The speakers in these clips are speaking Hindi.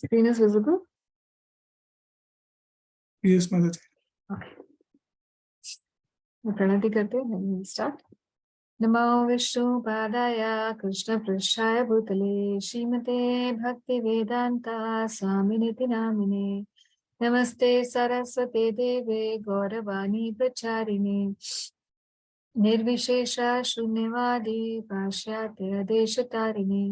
Screen is visible? Yes, Mataji. Okay. Pranati करते हैं, स्टार्ट। नमो विष्णुपादाय कृष्णपृष्ठाय भूतले श्रीमते भक्तिवेदान्ता स्वामिनिति नामिने। नमस्ते सरस्वते देवे गौरवाणी प्रचारिणे निर्विशेष शून्यवादी पाश्चात्य देशतारिणे।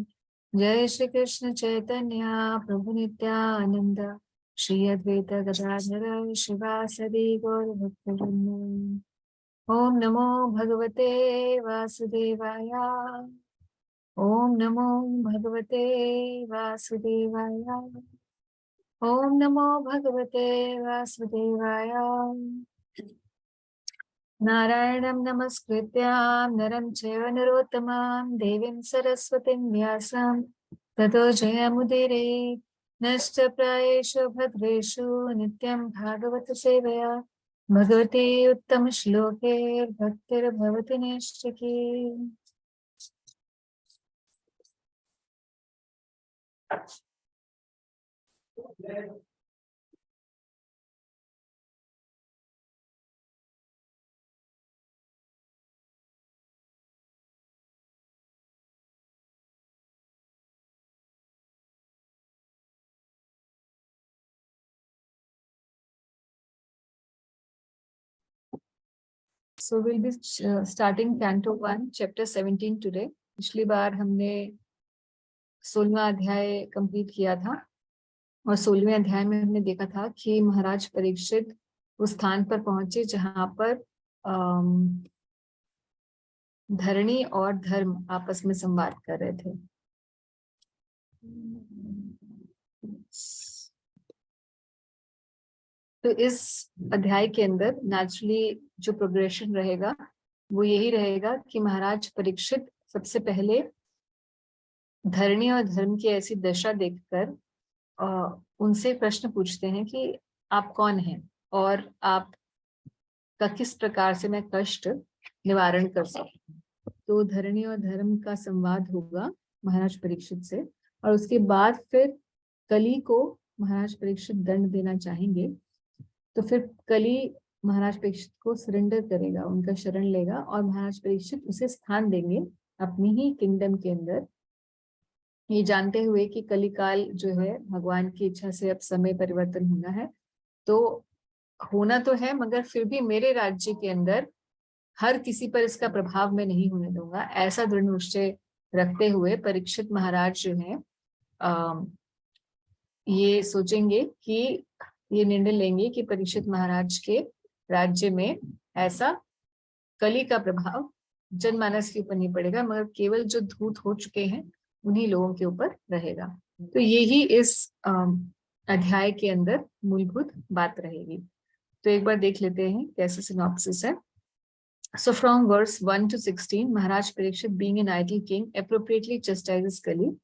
जय श्री कृष्ण चैतन्य प्रभु नित्यानंद श्री अद्वैत गदाधर शिवासदि गौर भक्तवृंद। ओम नमो भगवते वासुदेवाय। ओम नमो भगवते वासुदेवाय। ओम नमो भगवते वासुदेवाय। नारायणं नमस्कृत्य नरं चैव नरोत्तमं देवीं सरस्वतीं व्यासं ततो जयमुदीरये। नष्टप्रायेषु भद्रेषु नित्यं भागवत सेवया भगवती उत्तम श्लोके भक्तिर्भवति नैष्ठिकी। So we'll be starting Canto 1, Chapter 17 today. पिछली बार हमने 16वां अध्याय कंप्लीट किया था और 16वें अध्याय में हमने देखा था कि महाराज परीक्षित उस स्थान पर पहुंचे जहां पर धरणी और धर्म आपस में संवाद कर रहे थे। तो इस अध्याय के अंदर नेचुरली जो प्रोग्रेशन रहेगा वो यही रहेगा कि महाराज परीक्षित सबसे पहले धरणी और धर्म की ऐसी दशा देखकर उनसे प्रश्न पूछते हैं कि आप कौन हैं और आप का किस प्रकार से मैं कष्ट निवारण कर सकूं। तो धरणी और धर्म का संवाद होगा महाराज परीक्षित से और उसके बाद फिर कली को महाराज परीक्षित दंड देना चाहेंगे। तो फिर कली महाराज परीक्षित को सरेंडर करेगा, उनका शरण लेगा और महाराज परीक्षित उसे स्थान देंगे अपनी ही किंगडम के अंदर, ये जानते हुए कि कलिकाल जो है भगवान की इच्छा से अब समय परिवर्तन होना है। तो होना तो है मगर फिर भी मेरे राज्य के अंदर हर किसी पर इसका प्रभाव मैं नहीं होने दूंगा, ऐसा दृढ़ निश्चय रखते हुए परीक्षित महाराज जो है ये सोचेंगे कि ये निर्णय लेंगे कि परीक्षित महाराज के राज्य में ऐसा कली का प्रभाव जनमानस के ऊपर नहीं पड़ेगा मगर केवल जो धूत हो चुके हैं उन्हीं लोगों के ऊपर रहेगा। तो यही इस अध्याय के अंदर मूलभूत बात रहेगी। तो एक बार देख लेते हैं कैसे सिनॉप्सिस है। So from verse 1 to 16, Maharaj Parikshit, being an idle king, appropriately chastises Kali.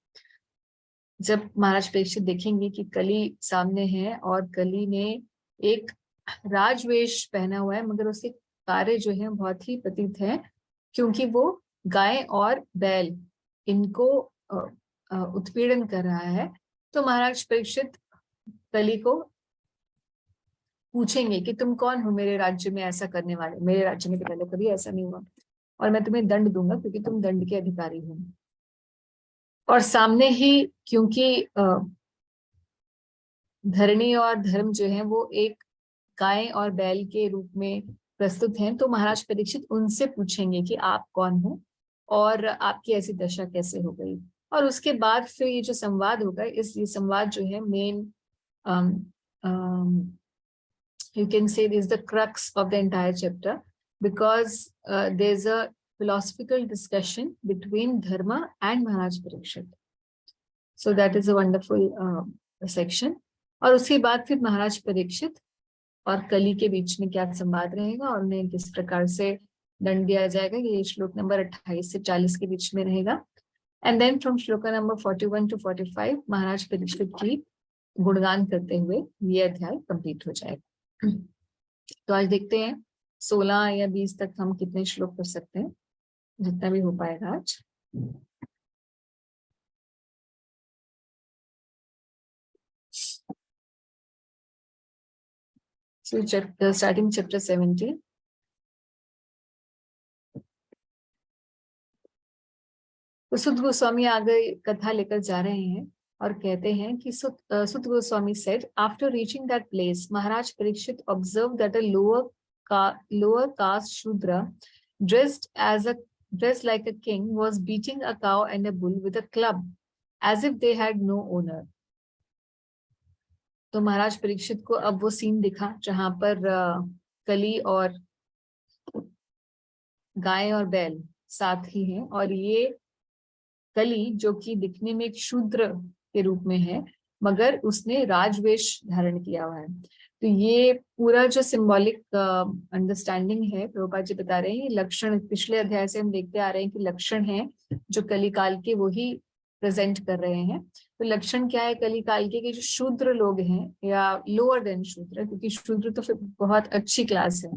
जब महाराज परीक्षित देखेंगे कि कली सामने है और कली ने एक राजवेश पहना हुआ है मगर उसके कार्य जो है बहुत ही पतित है क्योंकि वो गाय और बैल इनको उत्पीड़न कर रहा है। तो महाराज परीक्षित कली को पूछेंगे कि तुम कौन हो मेरे राज्य में ऐसा करने वाले, मेरे राज्य में तो पहले कभी ऐसा नहीं हुआ और मैं तुम्हें दंड दूंगा क्योंकि तुम दंड के अधिकारी हो। और सामने ही क्योंकि धरणी और धर्म जो है वो एक गाय और बैल के रूप में प्रस्तुत हैं, तो महाराज परीक्षित उनसे पूछेंगे कि आप कौन हो और आपकी ऐसी दशा कैसे हो गई। और उसके बाद फिर ये जो संवाद होगा, ये संवाद जो है main you can say this is the crux of the entire chapter because there's a philosophical discussion between Dharma and Maharaj Parikshit. So that is a wonderful section. और उसके बाद फिर महाराज परीक्षित और कली के बीच में क्या संवाद रहेगा और उन्हें किस प्रकार से दंड दिया जाएगा, ये श्लोक नंबर 28 से 40 के बीच में रहेगा। एंड देन फ्रॉम श्लोक नंबर 41 to 45 महाराज परीक्षित की गुणगान करते हुए ये अध्याय कंप्लीट हो जाएगा। तो आज देखते हैं 16 या 20 तक हम कितने श्लोक कर सकते हैं, जितना भी हो पाएगा आज। So starting chapter 70. तो सुत गोस्वामी आगे कथा लेकर जा रहे हैं और कहते हैं कि सुत Goswami said, after reaching that place, Maharaj Parikshit observed that a lower caste Shudra dressed like a king was beating a cow and a bull with a club as if they had no owner. तो महाराज परीक्षित को अब वो सीन दिखा जहां पर कली और गाय और बैल साथ ही हैं, और ये कली जो कि दिखने में एक शूद्र के रूप में है मगर उसने राजवेश धारण किया हुआ है। तो ये पूरा जो सिंबॉलिक अंडरस्टैंडिंग है प्रभुपाद जी बता रहे हैं, लक्षण पिछले अध्याय से हम देखते आ रहे हैं कि लक्षण है जो कली काल के वो ही प्रेजेंट कर रहे हैं। तो लक्षण क्या है कली काल के, जो शूद्र लोग हैं या लोअर देन शूद्र, क्योंकि शूद्र तो फिर बहुत अच्छी क्लास है।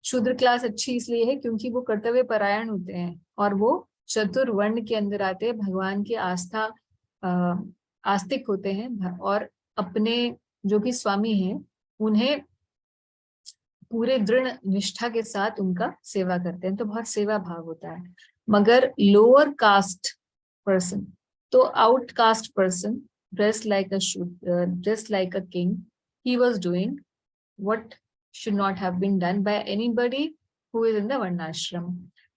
शूद्र क्लास अच्छी इसलिए है क्योंकि वो कर्तव्य परायण होते हैं और वो चतुर्वर्ण के अंदर आते हैं, भगवान की आस्तिक होते हैं और अपने जो भी स्वामी हैं उन्हें पूरे दृढ़ निष्ठा के साथ उनका सेवा करते हैं, तो बहुत सेवा भाव होता है। मगर लोअर कास्ट पर्सन, तो outcast person dress like a king, he was doing what should not have been done by anybody who is in the varnashram.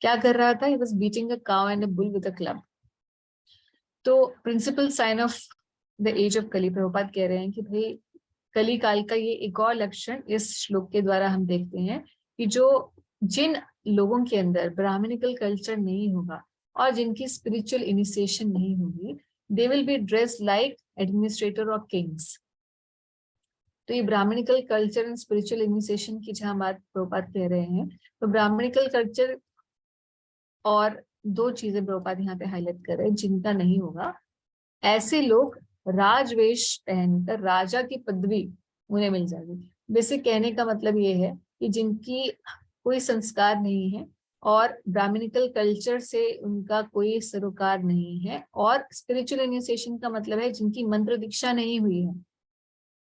क्या कर रहा था? He was beating a cow and a bull with a club. तो principal sign of the age of Kali, Prabhupada कह रहे हैं कि भाई कली काल का ये एक और लक्षण इस श्लोक के द्वारा हम देखते हैं कि जो जिन लोगों के अंदर ब्राह्मणिकल कल्चर नहीं होगा और जिनकी स्पिरिचुअल इनिशिएशन नहीं होगी, they will be dressed like administrator of kings. तो ये Brahmanical culture and spiritual initiation की जहां बात प्रभुपाद कह रहे हैं, तो ब्राह्मणिकल कल्चर और दो चीजें प्रभुपाद यहाँ पे हाईलाइट कर रहे हैं जिनका नहीं होगा। ऐसे लोग राजवेश पहनकर राजा की पदवी उन्हें मिल जाएगी। बेसिक कहने का मतलब ये है कि जिनकी कोई संस्कार नहीं है और ब्राह्मणिकल कल्चर से उनका कोई सरोकार नहीं है, और स्पिरिचुअल इनिशिएशन का मतलब है जिनकी मंत्र दीक्षा नहीं हुई है,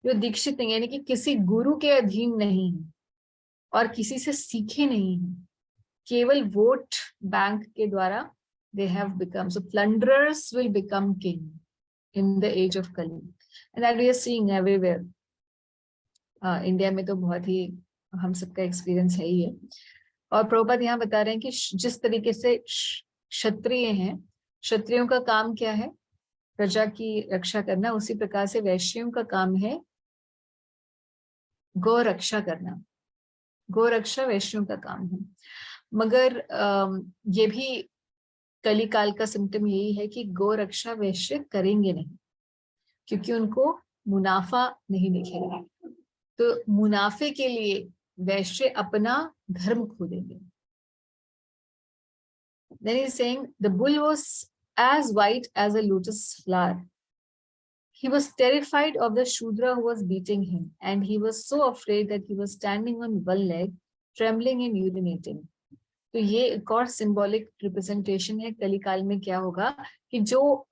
जो दीक्षित नहीं, यानी कि किसी गुरु के अधीन नहीं है और किसी से सीखे नहीं है, केवल वोट बैंक के द्वारा they have become, so plunderers will become king in the age of Kali, and that we are seeing everywhere. India में तो बहुत ही हम सबका एक्सपीरियंस है ही है। और प्रभुपाद यहाँ बता रहे हैं कि जिस तरीके से क्षत्रिय हैं, क्षत्रियों का काम क्या है? प्रजा की रक्षा करना। उसी प्रकार से वैश्यों का काम है गौ रक्षा करना। गौ रक्षा वैश्यों का काम है। मगर ये भी कली काल का सिम्टम यही है कि गौ रक्षा वैश्य करेंगे नहीं, क्योंकि उनको मुनाफा नहीं दिखेगा। तो मुनाफे के लिए वैश्य अपना धर्म खो देंगे। Then he's saying the bull was as white as a lotus flower. He was terrified of the Shudra who was beating him, and he was so afraid that he was standing on one leg, trembling and urinating. तो ये एक और सिंबॉलिक रिप्रेजेंटेशन है कली काल में क्या होगा कि जो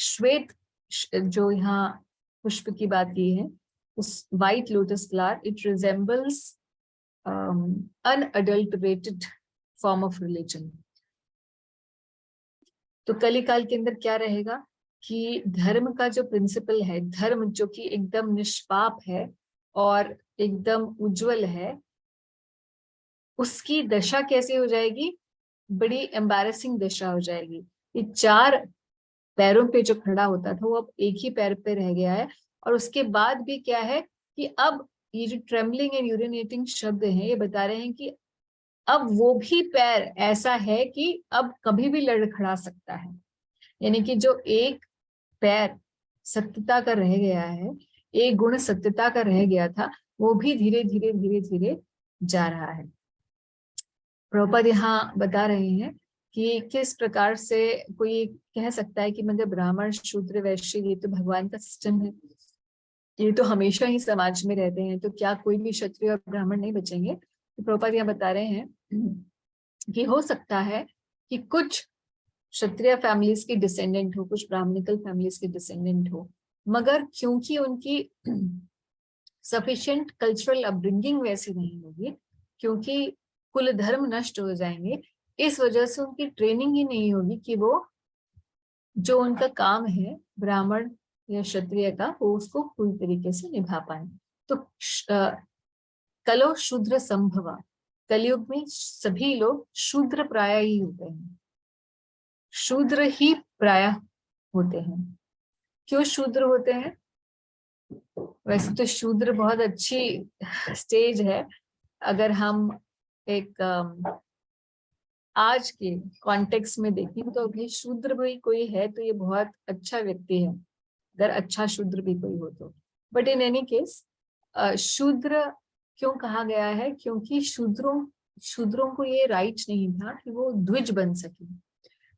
श्वेत जो यहाँ पुष्प की बात की है, उस white lotus flower, it resembles unadulterated form of religion. तो कली काल के अंदर क्या रहेगा कि धर्म का जो प्रिंसिपल है, धर्म जो कि एकदम निष्पाप है और एकदम उज्जवल है, उसकी दशा कैसे हो जाएगी? बड़ी एम्बैरेसिंग दशा हो जाएगी। ये चार पैरों पे जो खड़ा होता था वो अब एक ही पैर पे रह गया है, और उसके बाद भी क्या है कि अब ये जो ट्रेम्बलिंग एंड यूरिनेटिंग शब्द हैं, ये बता रहे हैं कि अब वो भी पैर ऐसा है कि अब कभी भी लड़खड़ा सकता है। यानी कि जो एक पैर सत्यता का रह गया है, एक गुण सत्यता का रह गया था, वो भी धीरे धीरे धीरे धीरे जा रहा है। प्रभुपाद यहाँ बता रहे हैं कि किस प्रकार से कोई कह सकता है कि मगर ब्राह्मण शूद्र वैश्य ये तो भगवान का सिस्टम है, ये तो हमेशा ही समाज में रहते हैं, तो क्या कोई भी क्षत्रिय और ब्राह्मण नहीं बचेंगे? तो प्रभुपाद यहाँ बता रहे हैं कि हो सकता है कि कुछ क्षत्रिय फैमिलीज के डिसेंडेंट हो, कुछ ब्राह्मणिकल फैमिलीज के डिसेंडेंट हो, मगर क्योंकि उनकी सफिशिएंट कल्चरल अपब्रिंगिंग वैसी नहीं होगी, क्योंकि कुल धर्म नष्ट हो जाएंगे। इस वजह से उनकी ट्रेनिंग ही नहीं होगी कि वो जो उनका काम है ब्राह्मण या क्षत्रिय का, वो उसको पूरी तरीके से निभा पाए। तो कलो शूद्र संभवा, कलयुग में सभी लोग शूद्र प्राय ही होते हैं, शूद्र ही प्राय होते हैं। क्यों शूद्र होते हैं? वैसे तो शूद्र बहुत अच्छी स्टेज है। अगर हम एक आज के कॉन्टेक्स्ट में देखें तो अभी शूद्र भी कोई है तो ये बहुत अच्छा व्यक्ति है, अगर अच्छा शूद्र भी कोई हो तो। बट इन एनी केस शूद्र क्यों कहा गया है? क्योंकि शूद्रों को ये राइट नहीं था कि वो द्विज बन सके।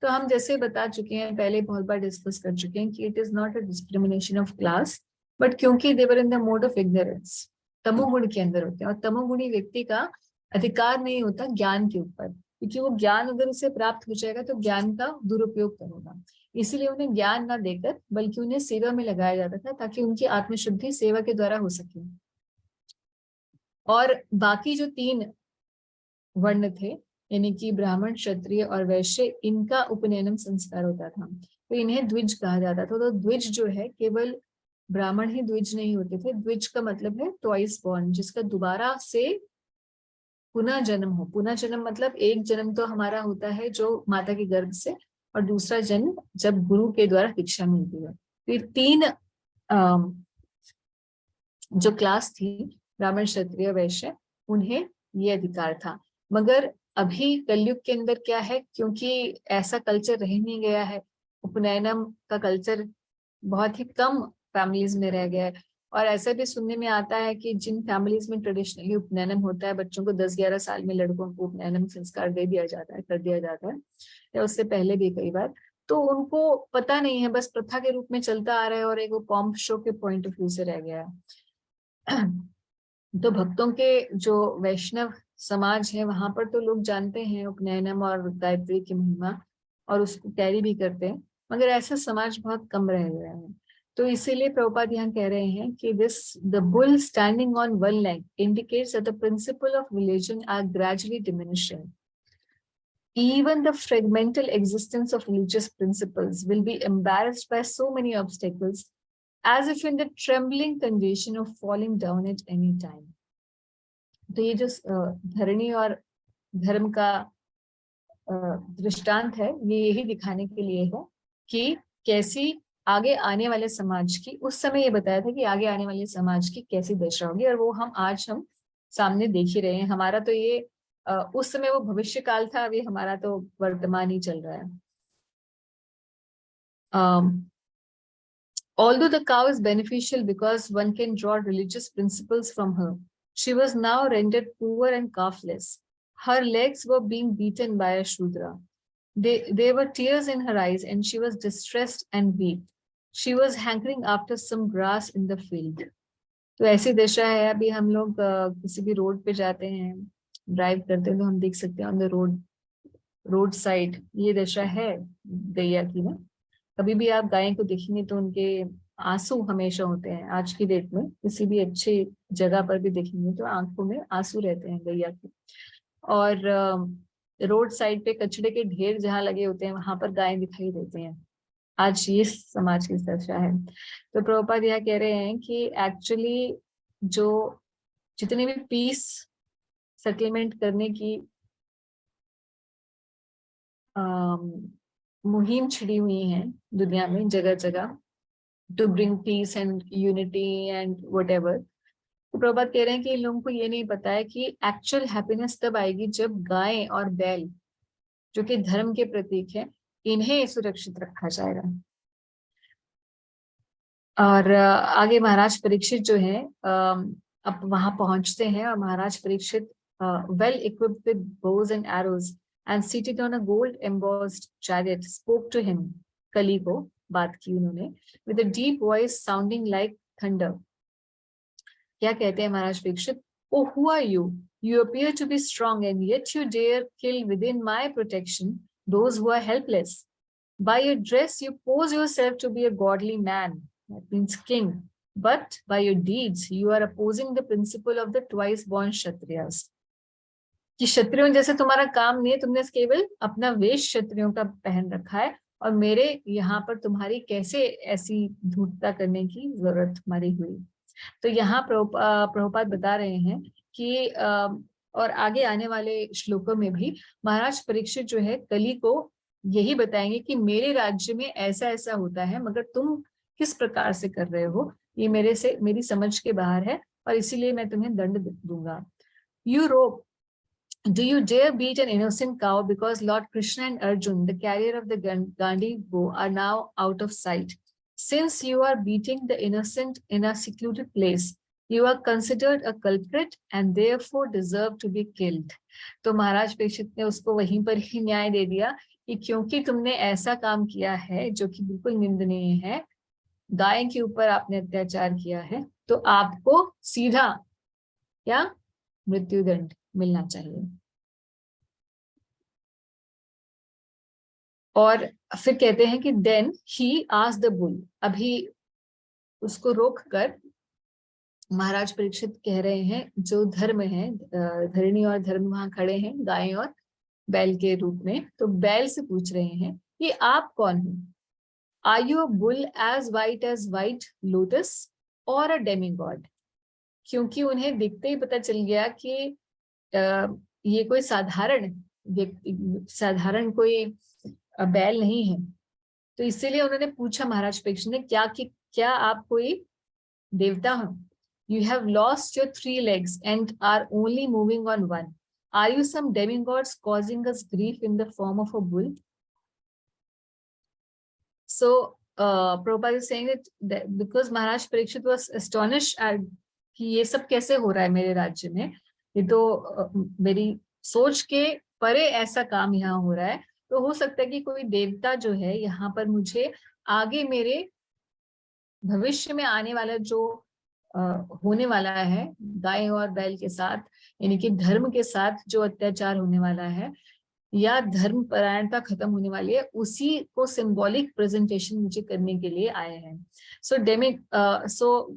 तो हम जैसे बता चुके हैं, पहले बहुत बार डिस्कस कर चुके हैं कि it is not a discrimination of class, but क्योंकि they're in the mode of ignorance, तमोगुण के अंदर होते हैं, और तमोगुणी व्यक्ति का अधिकार नहीं होता ज्ञान के ऊपर, क्योंकि वो ज्ञान अगर उसे प्राप्त हो जाएगा तो ज्ञान का दुरुपयोग करेगा। इसीलिए उन्हें ज्ञान ना देकर बल्कि उन्हें सेवा में लगाया जाता था, ताकि उनकी आत्मशुद्धि सेवा के द्वारा हो सके। और बाकी जो 3 वर्ण थे, यानी कि ब्राह्मण, क्षत्रिय और वैश्य, इनका उपनयनम संस्कार होता था, तो इन्हें द्विज कहा जाता था। तो द्विज जो है, केवल ब्राह्मण ही द्विज नहीं होते थे। द्विज का मतलब है ट्वाइस बॉर्न, जिसका दोबारा से पुनः जन्म हो। पुनः जन्म मतलब एक जन्म तो हमारा होता है जो माता के गर्भ से, और दूसरा जन्म जब गुरु के द्वारा दीक्षा मिलती है। तो ये 3 जो क्लास थी, ब्राह्मण, क्षत्रिय, वैश्य, उन्हें ये अधिकार था। मगर अभी कलयुग के अंदर क्या है, क्योंकि ऐसा कल्चर रह नहीं गया है, उपनयनम का कल्चर बहुत ही कम फैमिलीज में रह गया है। और ऐसा भी सुनने में आता है कि जिन फैमिलीज में ट्रेडिशनली उपनयनम होता है, बच्चों को 10-11 साल में लड़कों को उपनयनम संस्कार दे दिया जाता है, कर दिया जाता है, या उससे पहले भी कई बार, तो उनको पता नहीं है, बस प्रथा के रूप में चलता आ रहा है और एक वो पॉम्प शो के पॉइंट ऑफ व्यू से रह गया है। तो भक्तों के जो वैष्णव समाज है, वहां पर तो लोग जानते हैं उपनयनम और गायत्री की महिमा, और उसको कैरी भी करते हैं, मगर ऐसा समाज बहुत कम रह गया है। तो इसीलिए प्रभुपाद यहाँ कह रहे हैं कि this the bull standing on one leg indicates that the principle of religion are gradually diminishing. Even the fragmental existence of religious principles will be embarrassed by so many obstacles, as if in the trembling condition of falling down at any time. तो ये जो धरणी और धर्म का दृष्टांत है, ये यही दिखाने के लिए है कि कैसी आगे आने वाले समाज की, उस समय ये बताया था कि आगे आने वाले समाज की कैसी दशा होगी, और वो हम सामने देख ही रहे हैं। हमारा तो ये उस समय वो भविष्य काल था, अभी हमारा तो वर्तमान ही चल रहा है। Although the cow is beneficial because one can draw religious principles from her, she was now rendered poor and calfless. Her legs were being beaten by a Shudra. There were tears in her eyes and she was distressed and weak. She was hankering after some grass in the field. तो ऐसी दशा है। अभी हम लोग किसी भी रोड पे जाते हैं, ड्राइव करते हैं, तो हम देख सकते हैं ऑन द रोड साइड ये दशा है गैया की ना। कभी भी आप गाय को देखेंगे तो उनके आंसू हमेशा होते हैं। आज की डेट में किसी भी अच्छी जगह पर भी देखेंगे तो आंखों में आंसू रहते हैं गैया के। और रोड साइड पे कचड़े के ढेर जहाँ लगे होते हैं, वहां पर गायें दिखाई देते हैं। आज ये समाज की दशा है। तो प्रभुपाद यह कह रहे हैं कि एक्चुअली जो जितने भी पीस सेटलमेंट करने की मुहिम छिड़ी हुई है दुनिया में जगह जगह, to bring peace and unity and whatever, तो प्रभुपाद कह रहे हैं कि इन लोगों को ये नहीं पता है कि एक्चुअल हैप्पीनेस तब आएगी जब गाय और बैल, जो कि धर्म के प्रतीक है, इन्हें सुरक्षित रखा जाएगा। और आगे महाराज परीक्षित जो है अब वहां पहुंचते हैं, और Maharaj Parikshit well equipped with bows and arrows and seated on a gold embossed chariot spoke to him. कली को बात की उन्होंने, with a deep voice sounding like thunder. क्या कहते हैं Maharaj Parikshit? Oh, who are you? You appear to be strong and yet you dare kill within my protection those who are helpless. By your dress you pose yourself to be a godly man, that means king, but by your deeds you are opposing the principle of the twice born Kshatriyas. कि क्षत्रियों जैसे तुम्हारा काम नहीं है, तुमने केवल अपना वेश क्षत्रियों का पहन रखा है, और मेरे यहाँ पर तुम्हारी कैसे ऐसी धूर्तता करने की जरूरत तुम्हारी हुई। तो यहाँ प्रभुपाद बता रहे हैं कि और आगे आने वाले श्लोकों में भी महाराज परीक्षित जो है कली को यही बताएंगे कि मेरे राज्य में ऐसा ऐसा होता है, मगर तुम किस प्रकार से कर रहे हो ये मेरी समझ के बाहर है, और इसीलिए मैं तुम्हें दंड दूंगा। You rope, do you dare beat an innocent cow because Lord Krishna and Arjun, the carrier of the Gandhi bow, are now out of sight? Since you are beating the innocent in a secluded place, you are considered a culprit and therefore deserve to be killed. तो महाराज परीक्षित ने उसको वहीं पर ही न्याय दे दिया कि क्योंकि तुमने ऐसा काम किया है जो कि बिल्कुल निंदनीय है, गाय के ऊपर आपने अत्याचार किया है, तो आपको सीधा क्या मृत्युदंड मिलना चाहिए। और फिर कहते हैं कि then he asked the bull, अभी उसको रोक कर महाराज परीक्षित कह रहे हैं जो धर्म है, धरणी और धर्म वहां खड़े हैं गाय और बैल के रूप में, तो बैल से पूछ रहे हैं कि आप कौन हो? Are you a bull as white lotus और अ डेमीगॉड? क्योंकि उन्हें दिखते ही पता चल गया कि ये कोई साधारण कोई बैल नहीं है, तो इसीलिए उन्होंने पूछा महाराज परीक्षित ने क्या आप कोई देवता हो? You have lost your 3 legs and are only moving on one. Are you some demigods causing us grief in the form of a bull? So Prabhupada is saying that because Maharaj Parikshit was astonished at कि ये सब कैसे हो रहा है मेरे राज्य में, ये तो मेरी सोच के परे ऐसा काम यहाँ हो रहा है, तो हो सकता है कि कोई देवता जो है यहाँ पर मुझे आगे मेरे भविष्य में आने वाला जो होने वाला है गाय और बैल के साथ, यानी कि धर्म के साथ जो अत्याचार होने वाला है या धर्म परायणता खत्म होने वाली है, उसी को सिंबॉलिक प्रेजेंटेशन मुझे करने के लिए आए हैं। So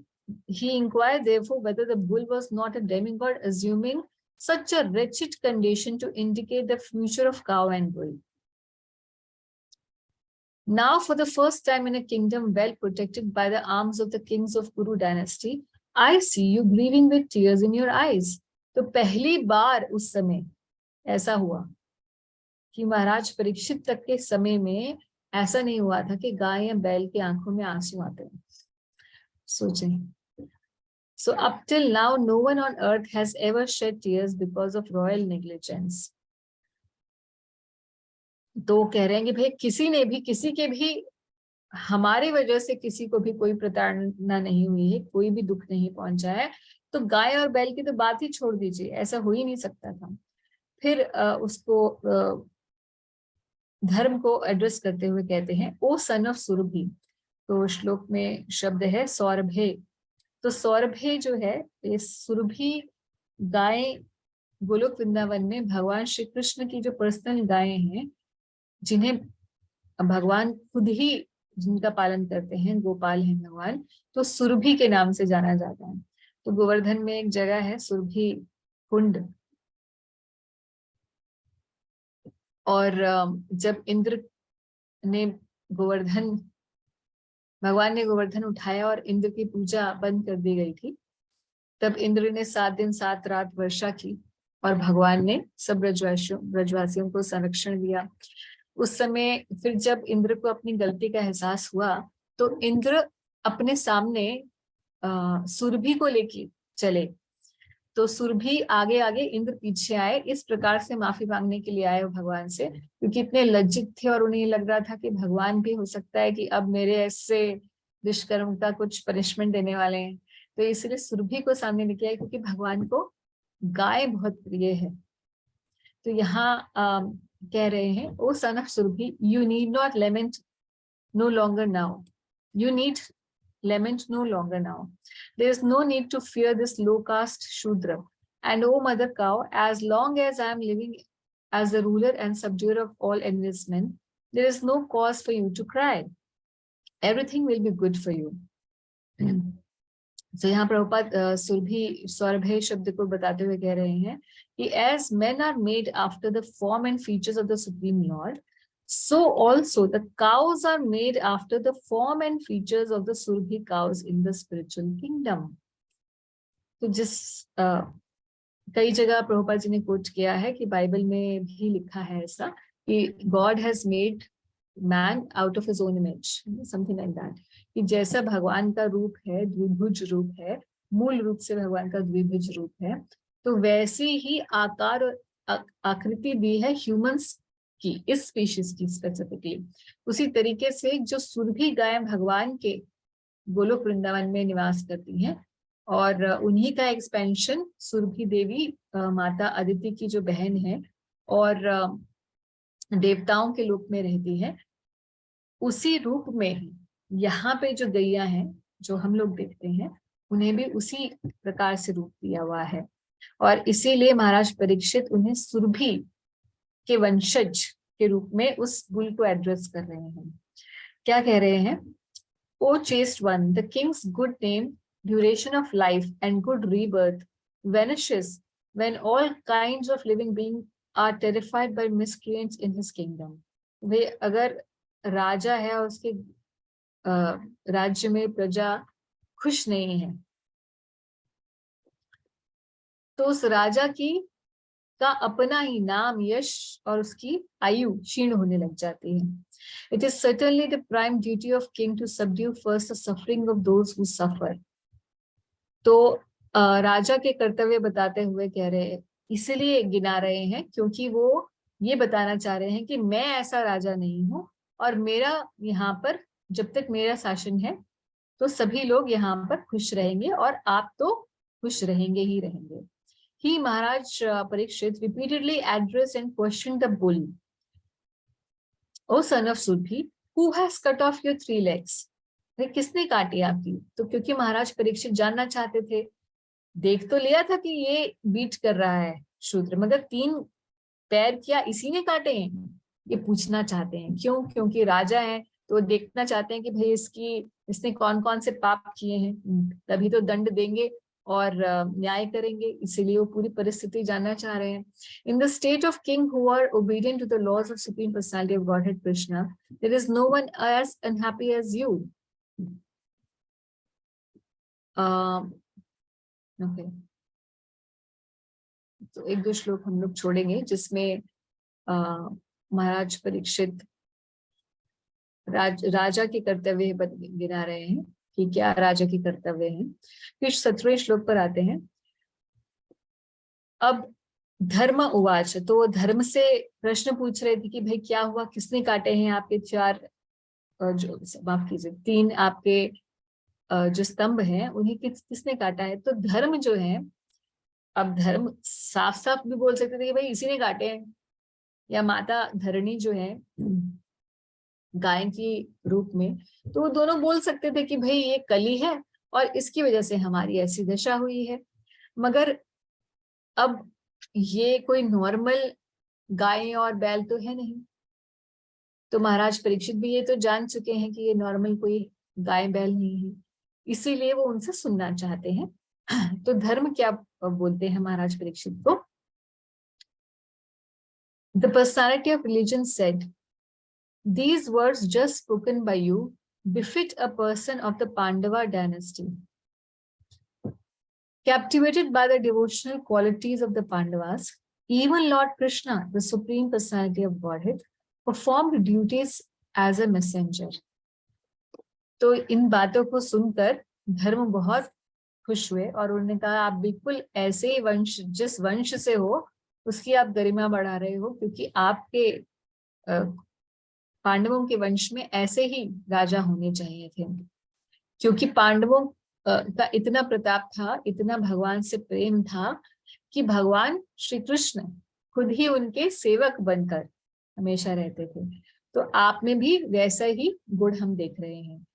he inquired therefore whether the bull was not a demigod, assuming such a wretched condition to indicate the future of cow and bull. Now, for the first time in a kingdom well protected by the arms of the kings of Kuru dynasty, I see you grieving with tears in your eyes. तो पहली बार उस समय ऐसा हुआ कि महाराज परीक्षित तक के समय में ऐसा नहीं हुआ था कि गाय या बैल की आंखों में आंसू आते हैं। सोचें। So up till now, no one on earth has ever shed tears because of royal negligence. तो कह रहे हैं कि भाई किसी के भी हमारी वजह से किसी को भी कोई प्रताड़ना नहीं हुई है, कोई भी दुख नहीं पहुंचा है, तो गाय और बैल की तो बात ही छोड़ दीजिए, ऐसा हो ही नहीं सकता था। फिर उसको धर्म को एड्रेस करते हुए कहते हैं ओ सन ऑफ सुरभि। तो श्लोक में शब्द है सौरभे। तो सौरभे जो है ये सुरभि गाय गोलोक वृंदावन में भगवान श्री कृष्ण की जो पर्सनल गायें हैं, जिन्हें भगवान खुद ही जिनका पालन करते हैं, गोपाल हैं भगवान, तो सुरभि के नाम से जाना जाता है। तो गोवर्धन में एक जगह है सुरभि कुंड, और जब इंद्र ने भगवान ने गोवर्धन उठाया और इंद्र की पूजा बंद कर दी गई थी, तब इंद्र ने 7 दिन 7 रात वर्षा की और भगवान ने सब ब्रजवासियों को संरक्षण दिया। उस समय फिर जब इंद्र को अपनी गलती का एहसास हुआ तो इंद्र अपने सामने सुरभि को लेके चले, तो सुरभि आगे आगे इंद्र पीछे आए, इस प्रकार से माफी मांगने के लिए आए भगवान से, क्योंकि इतने लज्जित थे और उन्हें लग रहा था कि भगवान भी हो सकता है कि अब मेरे ऐसे दुष्कर्म का कुछ पनिशमेंट देने वाले हैं। तो इसलिए सुरभि को सामने लेके आए क्योंकि भगवान को गाय बहुत प्रिय है। तो यहाँ कह रहे हैं O son of Surabhi, you need not lament no longer now, you need lament no longer now. There is no need to fear this low caste Shudra. And O mother cow, as long as I am living as the ruler and subduer of all endless men, there is no cause for you to cry. Everything will be good for you. तो यहाँ प्रभुपाद सुरभि सौरभय शब्द को बताते हुए कह रहे हैं कि as men are made after the form and features of the Supreme Lord, so also the cows are made after the form and features of the Surabhi cows in the spiritual kingdom. तो कई जगह प्रभुपाद जी ने कोट किया है कि बाइबल में भी लिखा है ऐसा कि God has made man out of his own image, something like that, कि जैसा भगवान का रूप है, द्विभुज रूप है, मूल रूप से भगवान का द्विभुज रूप है, तो वैसी ही आकार और आकृति दी है ह्यूमंस की, इस स्पीशीज की स्पेसिफिकली। उसी तरीके से जो सुरभि गाय भगवान के गोलोक वृंदावन में निवास करती हैं, और उन्हीं का एक्सपेंशन सुरभि देवी माता अदिति की जो बहन है और देवताओं के रूप में रहती है, उसी रूप में ही यहाँ पे जो गैया हैं जो हम लोग देखते हैं, उन्हें भी उसी प्रकार से रूप दिया हुआ है। और इसीलिए महाराज परीक्षित उन्हें सुरभि के वंशज के रूप में उस बुल को एड्रेस कर रहे हैं। क्या कह रहे हैं? O chaste one, the king's good name, duration of life and good rebirth vanishes when all kinds of living beings are terrified by miscreants in his kingdom. वे अगर राजा है और उसके राज्य में प्रजा खुश नहीं है, तो उस राजा का अपना ही नाम, यश और उसकी आयु क्षीण होने लग जाती है। It is certainly the prime duty of king to subdue first the suffering of those who suffer. तो राजा के कर्तव्य बताते हुए कह रहे हैं, इसलिए गिना रहे हैं क्योंकि वो ये बताना चाह रहे हैं कि मैं ऐसा राजा नहीं हूँ, और मेरा यहाँ पर जब तक मेरा शासन है तो सभी लोग यहाँ पर खुश रहेंगे, और आप तो खुश रहेंगे ही रहेंगे। He, Maharaj Parikshit, repeatedly addressed and questioned the bull. O son of Surabhi, who has cut off your 3 legs? किसने काटी आपकी? तो क्योंकि महाराज परीक्षित जानना चाहते थे, देख तो लिया था कि ये बीट कर रहा है शूद्र, मगर 3 पैर क्या इसी ने काटे हैं? ये पूछना चाहते हैं। क्यों? क्योंकि राजा है तो देखना चाहते हैं कि भाई इसने कौन कौन से पाप किए हैं, तभी तो दंड देंगे और न्याय करेंगे, इसीलिए वो पूरी परिस्थिति जानना चाह रहे हैं। In the state of king who are obedient to the laws of Supreme Personality of Godhead Krishna, there is no one as unhappy as you. Okay. तो 1-2 श्लोक हम लोग छोड़ेंगे जिसमें महाराज परीक्षित राजा के कर्तव्य गिना रहे हैं कि क्या राजा के कर्तव्य हैं। फिर 17वें श्लोक पर आते हैं। अब धर्म उवाच, तो धर्म से प्रश्न पूछ रहे थे कि भाई क्या हुआ, किसने काटे हैं आपके 4 जो माफ कीजिए 3 आपके जो स्तंभ हैं, उन्हें किसने काटा है? तो धर्म जो है, अब धर्म साफ साफ भी बोल सकते थे कि भाई इसी ने काटे हैं, या माता धरणी जो है गाय की रूप में, तो वो दोनों बोल सकते थे कि भाई ये कली है और इसकी वजह से हमारी ऐसी दशा हुई है। मगर अब ये कोई नॉर्मल गाय और बैल तो है नहीं, तो महाराज परीक्षित भी ये तो जान चुके हैं कि ये नॉर्मल कोई गाय बैल नहीं है, इसीलिए वो उनसे सुनना चाहते हैं। तो धर्म क्या बोलते हैं महाराज परीक्षित को? The personality of religion said, "These words just spoken by you befit a person of the Pandava dynasty. Captivated by the devotional qualities of the Pandavas, even Lord Krishna, the Supreme Personality of Godhead, performed duties as a messenger." तो इन बातों को सुनकर धर्म बहुत खुश हुए और उन्होंने कहा, आप बिल्कुल ऐसे ही वंश, जिस वंश से हो उसकी आप गरिमा बढ़ा रहे हो, क्योंकि आपके पांडवों के वंश में ऐसे ही राजा होने चाहिए थे। क्योंकि पांडवों का इतना प्रताप था, इतना भगवान से प्रेम था कि भगवान श्री कृष्ण खुद ही उनके सेवक बनकर हमेशा रहते थे। तो आप में भी वैसा ही गुण हम देख रहे हैं।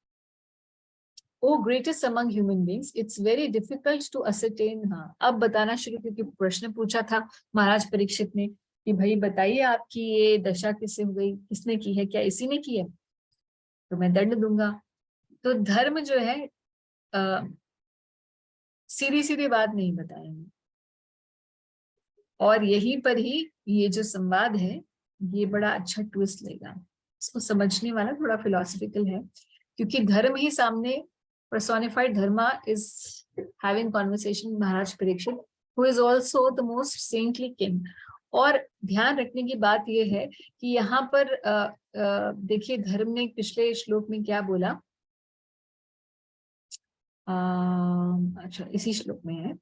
O greatest among human beings, it's very difficult to ascertain। हाँ, अब बताना शुरू, क्योंकि प्रश्न पूछा था महाराज परीक्षित ने कि भाई बताइए आपकी ये दशा किससे हो गई, किसने की है, क्या इसी ने की है? तो मैं दंड दूंगा। तो धर्म जो है सीधी सीधी बात नहीं बताएंगे। और यहीं पर ही ये जो संवाद है ये बड़ा अच्छा ट्विस्ट लेगा। इसको समझने वाला थोड़ा फिलोसफिकल है, क्योंकि धर्म ही सामने, personified dharma is having conversation with Maharaj Parikshit, who is also the most saintly king। और ध्यान रखने की बात यह है कि यहाँ पर देखिए धर्म ने पिछले श्लोक में क्या बोला, अच्छा इसी श्लोक में है,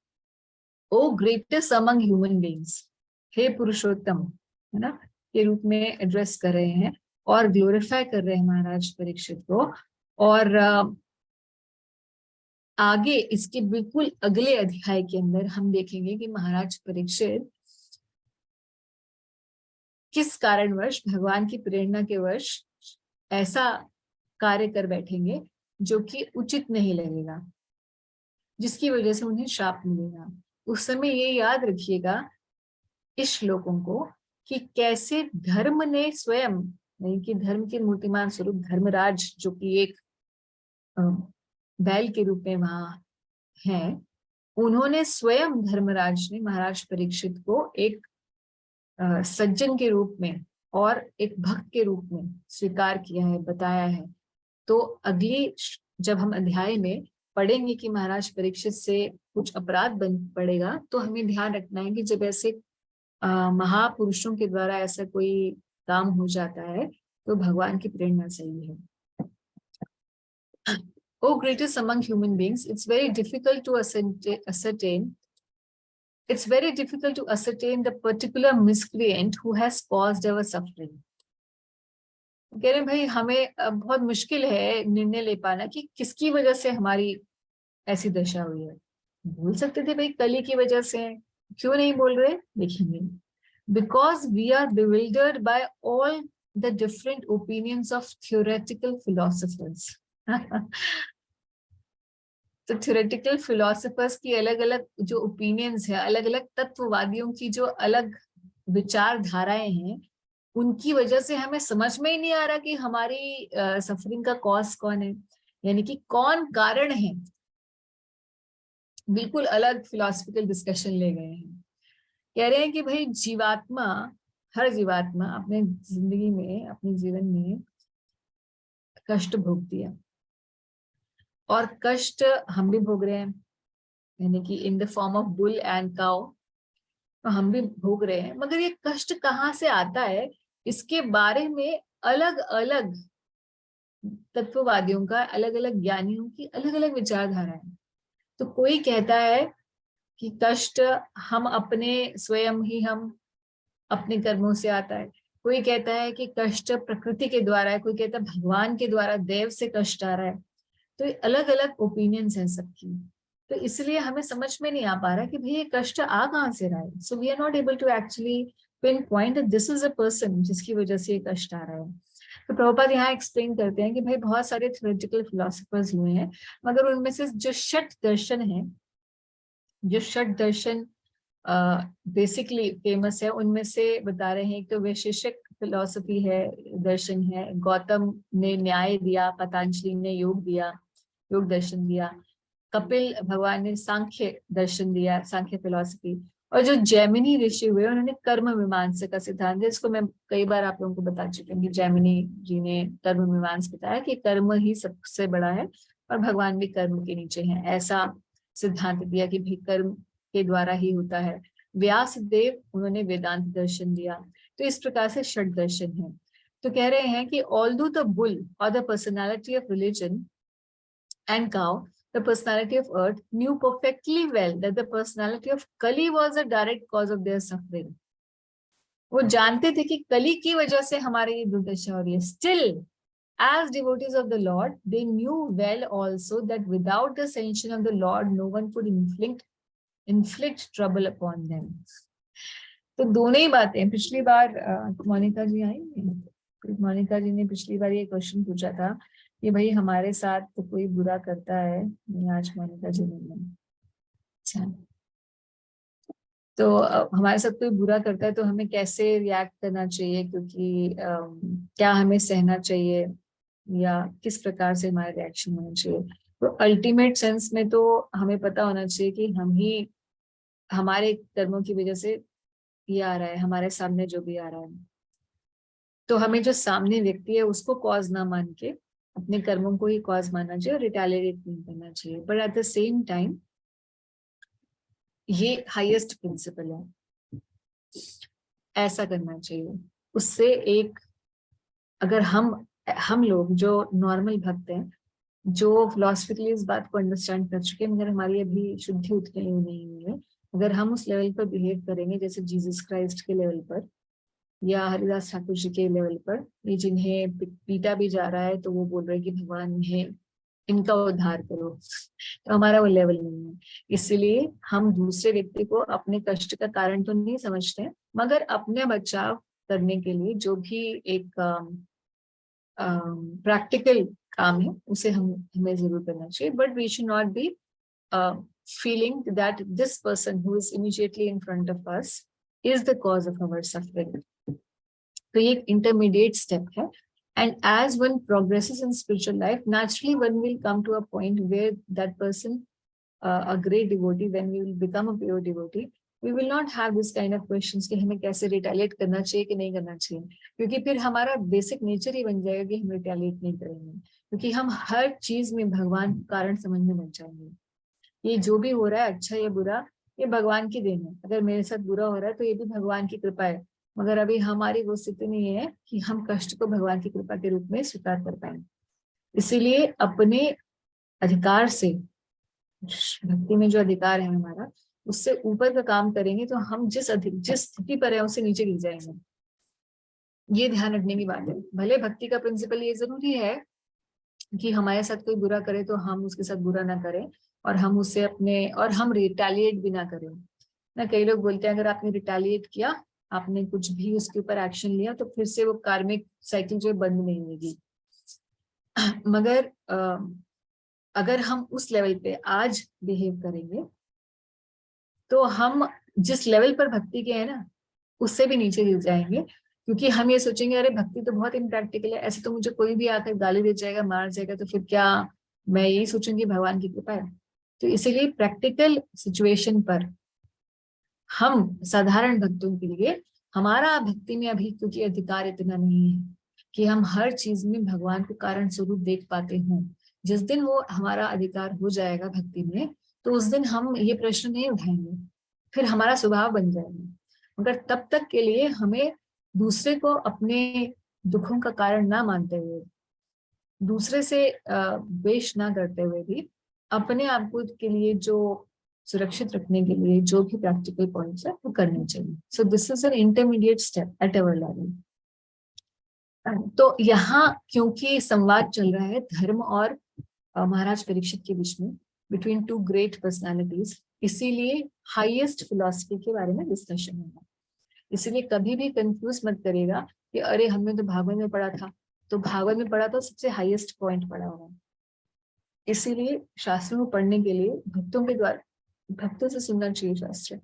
ओ ग्रेटेस्ट अमंग ह्यूमन बींग्स, हे पुरुषोत्तम, है ना, के रूप में एड्रेस कर रहे हैं और ग्लोरीफाई कर रहे हैं महाराज परीक्षित को। और आगे इसके बिल्कुल अगले अध्याय के अंदर हम देखेंगे कि महाराज परीक्षित किस कारणवश भगवान की प्रेरणा के वश ऐसा कार्य कर बैठेंगे जो कि उचित नहीं लगेगा, जिसकी वजह से उन्हें श्राप मिलेगा। उस समय ये याद रखिएगा इस श्लोकों को कि कैसे धर्म ने स्वयं, यानी कि धर्म के मूर्तिमान स्वरूप धर्मराज जो कि एक बैल के रूप में वहां है, उन्होंने स्वयं धर्मराज ने महाराज परीक्षित को एक सज्जन के रूप में और एक भक्त के रूप में स्वीकार किया है, बताया है। तो अगली जब हम अध्याय में पढ़ेंगे कि महाराज परीक्षित से कुछ अपराध बन पड़ेगा, तो हमें ध्यान रखना है कि जब ऐसे महापुरुषों के द्वारा ऐसा कोई काम हो जाता है तो भगवान की प्रेरणा सही है। O greatest among human beings, it's very difficult to ascertain the particular miscreant who has caused our suffering। कह रहे भाई हमें बहुत मुश्किल है निर्णय ले पाना कि किसकी वजह से हमारी ऐसी दशा हुई है। बोल सकते थे भाई कली की वजह से, क्यों नहीं बोल रहे, देखेंगे। Because we are bewildered by all the different opinions of theoretical philosophers। तो थ्योरेटिकल फिलोसफर्स की अलग अलग जो ओपिनियंस है, अलग अलग तत्ववादियों की जो अलग विचारधाराएं हैं, उनकी वजह से हमें समझ में ही नहीं आ रहा कि हमारी सफरिंग का कॉज कौन है, यानी कि कौन कारण है। बिल्कुल अलग फिलोसफिकल डिस्कशन ले गए हैं। कह रहे हैं कि भाई जीवात्मा, हर जीवात्मा अपने जिंदगी में, अपने जीवन में कष्ट भोगती है, और कष्ट हम भी भोग रहे हैं, यानी कि in the form of bull and cow, तो हम भी भोग रहे हैं। मगर ये कष्ट कहाँ से आता है, इसके बारे में अलग अलग तत्ववादियों का, अलग अलग ज्ञानियों की अलग अलग विचारधारा है। तो कोई कहता है कि कष्ट हम अपने स्वयं ही, हम अपने कर्मों से आता है। कोई कहता है कि कष्ट प्रकृति के द्वारा है, कोई कहता है भगवान के द्वारा, देव से कष्ट आ रहा है। तो अलग अलग ओपिनियंस हैं सबकी, तो इसलिए हमें समझ में नहीं आ पा रहा कि भाई ये कष्ट आ कहाँ से रहा है। So we are not able to actually pinpoint this is a person जिसकी वजह से ये कष्ट आ रहा है। तो प्रभुपाद यहाँ एक्सप्लेन करते हैं कि भाई बहुत सारे थ्योरेटिकल फिलोसफर्स हुए हैं, मगर उनमें से जो षट दर्शन है, जो षट दर्शन बेसिकली फेमस है, उनमें से बता रहे हैं। एक तो वैशेषिक फिलोसफी है, दर्शन है, गौतम ने न्याय दिया, पतंजलि ने योग दिया, योग दर्शन दिया, कपिल भगवान ने सांख्य दर्शन दिया, सांख्य फिलोसफी, और जो जैमिनी ऋषि हुए उन्होंने कर्म मीमांसा का सिद्धांत दिया, जिसको मैं कई बार आप लोगों को बता चुकी हूँ कि जैमिनी जी ने कर्म मीमांसा बताया कि कर्म ही सबसे बड़ा है और भगवान भी कर्म के नीचे हैं, ऐसा सिद्धांत दिया कि भी कर्म के द्वारा ही होता है। व्यास देव, उन्होंने वेदांत दर्शन दिया। तो इस प्रकार से षट दर्शन है। तो कह रहे हैं कि ऑल्दो द बुल और the personality of religion and cow, the personality of earth, knew perfectly well that the personality of Kali was a direct cause of their suffering। वो जानते थे कि कली की वजह से हमारे ये दुर्दशा हो रही है। Still, as devotees of the Lord, they knew well also that without the sanction of the Lord, no one could inflict trouble upon them। तो दोनों ही बातें, पिछली बार मोनिका जी आई, मोनिका जी ने पिछली बार ये क्वेश्चन पूछा था कि भाई हमारे साथ तो कोई बुरा करता है, आज मोनिका जी ने, अच्छा तो हमारे साथ कोई बुरा करता है तो हमें कैसे रिएक्ट करना चाहिए, क्योंकि क्या हमें सहना चाहिए या किस प्रकार से हमारा रिएक्शन होना चाहिए। तो अल्टीमेट सेंस में तो हमें पता होना चाहिए कि हम ही हमारे कर्मों की वजह से ये आ रहा है, हमारे सामने जो भी आ रहा है। तो हमें जो सामने व्यक्ति है उसको कॉज ना मान के अपने कर्मों को ही कॉज मानना चाहिए और रिटेलिएट नहीं करना चाहिए। But at the same time ये हाईएस्ट प्रिंसिपल है, ऐसा करना चाहिए। उससे एक, अगर हम लोग जो नॉर्मल भक्त हैं, जो फिलोसफिकली इस बात को अंडरस्टैंड कर चुके हैं मगर हमारी अभी शुद्धि उतनी ही नहीं हुई है, अगर हम उस लेवल पर बिहेव करेंगे जैसे जीसस क्राइस्ट के लेवल पर या हरिदास ठाकुर जी के लेवल पर, ये जिन्हें पीटा भी जा रहा है तो वो बोल रहे हैं कि भगवान इन्हें इनका उद्धार करो, तो हमारा वो लेवल नहीं है। इसलिए हम दूसरे व्यक्ति को अपने कष्ट का कारण तो नहीं समझते, मगर अपने बचाव करने के लिए जो भी एक प्रैक्टिकल काम है उसे हमें जरूर करना चाहिए। But we should not be feeling that this person who is immediately in front of us is the cause of our suffering. तो ये एक intermediate step है. And as one progresses in spiritual life, naturally one will come to a point where that person, a great devotee, when we will become a pure devotee, we will not have this kind of questions कि हमें कैसे retaliate करना चाहिए कि नहीं करना चाहिए, क्योंकि फिर हमारा basic nature ही बन जाएगा कि हम retaliate नहीं करेंगे, क्योंकि हम हर चीज में भगवान कारण समझने लग जाएंगे। ये जो भी हो रहा है अच्छा या बुरा, ये भगवान की देन है। अगर मेरे साथ बुरा हो रहा है तो ये भी भगवान की कृपा है, मगर अभी हमारी वो स्थिति नहीं है कि हम कष्ट को भगवान की कृपा के रूप में स्वीकार कर पाए। इसीलिए अपने अधिकार से, भक्ति में जो अधिकार है हमारा, उससे ऊपर का काम करेंगे तो हम जिस स्थिति पर है उससे नीचे गिर जाएंगे। ये ध्यान रखने की बात है। भले भक्ति का प्रिंसिपल ये जरूरी है कि हमारे साथ कोई बुरा करे तो हम उसके साथ बुरा ना करें, और हम उससे और हम रिटेलिएट भी ना करें ना। कई लोग बोलते हैं अगर आपने रिटेलिएट किया, आपने कुछ भी उसके ऊपर एक्शन लिया, तो फिर से वो कार्मिक साइकिल जो बंद नहीं होगी। मगर अगर हम उस लेवल पे आज बिहेव करेंगे तो हम जिस लेवल पर भक्ति के हैं ना, उससे भी नीचे गिर जाएंगे, क्योंकि हम ये सोचेंगे अरे भक्ति तो बहुत इम्प्रैक्टिकल है, ऐसे तो मुझे कोई भी आकर गाली दे जाएगा, मार जाएगा, तो फिर क्या मैं यही सोचूंगी भगवान की कृपा है। तो इसीलिए प्रैक्टिकल सिचुएशन पर हम साधारण भक्तों के लिए, हमारा भक्ति में अभी क्योंकि अधिकार इतना नहीं है कि हम हर चीज में भगवान को कारण स्वरूप देख पाते हों। जिस दिन वो हमारा अधिकार हो जाएगा भक्ति में, तो उस दिन हम ये प्रश्न नहीं उठाएंगे, फिर हमारा स्वभाव बन जाएगा। मगर तब तक के लिए हमें दूसरे को अपने दुखों का कारण ना मानते हुए, दूसरे से द्वेष ना करते हुए भी अपने आप को के लिए जो सुरक्षित रखने के लिए जो भी प्रैक्टिकल पॉइंट्स है वो करने चाहिए। So this is an intermediate step at our level. तो यहाँ क्योंकि संवाद चल रहा है धर्म और महाराज परीक्षित के बीच में, बिटवीन टू ग्रेट पर्सनालिटीज, इसीलिए हाईएस्ट फिलॉसफी के बारे में डिस्कशन होगा। इसीलिए कभी भी कंफ्यूज मत करेगा कि अरे हमने तो भागवत में पढ़ा था, तो भागवत में पढ़ा तो सबसे हाईएस्ट पॉइंट पढ़ा होगा। इसीलिए शास्त्रों को पढ़ने के लिए भक्तों के द्वारा, भक्तों से सुनना चाहिए शास्त्र।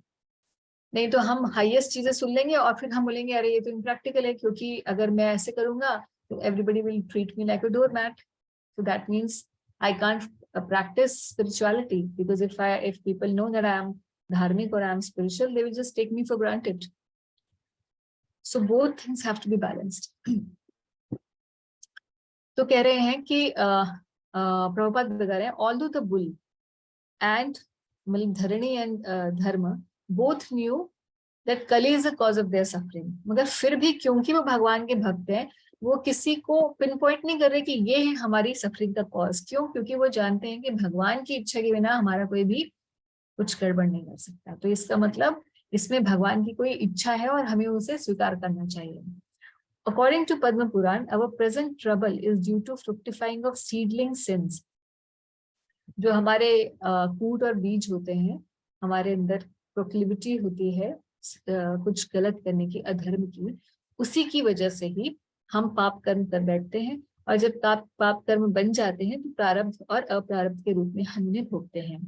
नहीं तो हम हाईएस्ट चीजें सुन लेंगे और फिर हम बोलेंगे अरे ये तो इम्प्रैक्टिकल है, क्योंकि अगर मैं ऐसे करूंगा तो everybody will treat me like a doormat, so that means I can't practice spirituality, because if people know that I am dharmic or I am spiritual, they will just take me for granted. So both things have to be balanced. तो कह रहे हैं कि प्रभुपाद बता रहे हैं although the bull and मतलब धरणी एंड धर्म both knew that Kali is the cause of their suffering, मगर फिर भी क्योंकि वो भगवान के भक्त हैं, वो किसी को पिन पॉइंट नहीं कर रहे कि ये है हमारी सफरिंग का कॉज। क्यों? क्योंकि वो जानते हैं कि भगवान की इच्छा के बिना हमारा कोई भी कुछ गड़बड़ नहीं कर सकता। तो इसका मतलब इसमें भगवान की कोई इच्छा है और हमें उसे स्वीकार करना चाहिए। According to Padma Puran, our present trouble is due to fructifying of seedling sins. जो हमारे कूट और बीज होते हैं, हमारे अंदर प्रोक्लिविटी होती है कुछ गलत करने की, अधर्म की, उसी की वजह से ही हम पाप कर्म कर बैठते हैं, और जब पाप कर्म बन जाते हैं तो प्रारब्ध और अप्रारब्ध के रूप में हम उन्हें भोगते हैं।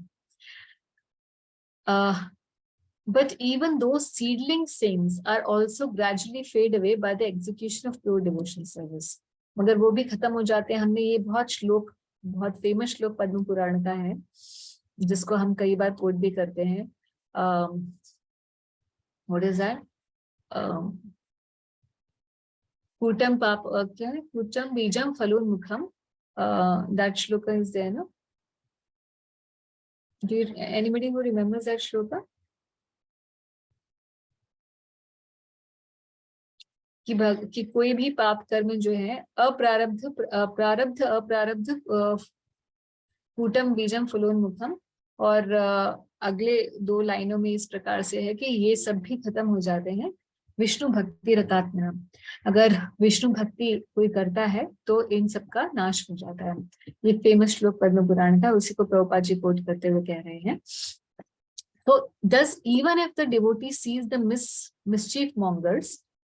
But even those seedling sins are also gradually fade away by the execution of pure devotional service. मगर वो भी खत्म हो जाते हैं। हमने ये बहुत श्लोक बहुत फेमस श्लोक पद्म पुराण का है, जिसको हम कई बार कोट भी करते हैं। What is that? कूटम पाप, क्या है, कूटम बीजम फलोन्मुखम, दैट श्लोक इज देयर ना? Do you, anybody who remembers that shloka? कि कोई भी पाप कर्म जो है अप्रारब्ध कूटम बीजम फलोन्मुखम, और अगले दो लाइनों में इस प्रकार से है कि ये सब भी खत्म हो जाते हैं विष्णु भक्ति रतात्मना। अगर विष्णु भक्ति कोई करता है तो इन सब का नाश हो जाता है। ये फेमस श्लोक पद्म पुराण का, उसी को प्रभुपाद जी कोट करते हुए कह रहे हैं। So thus, even if the devotee sees the mischief mongers,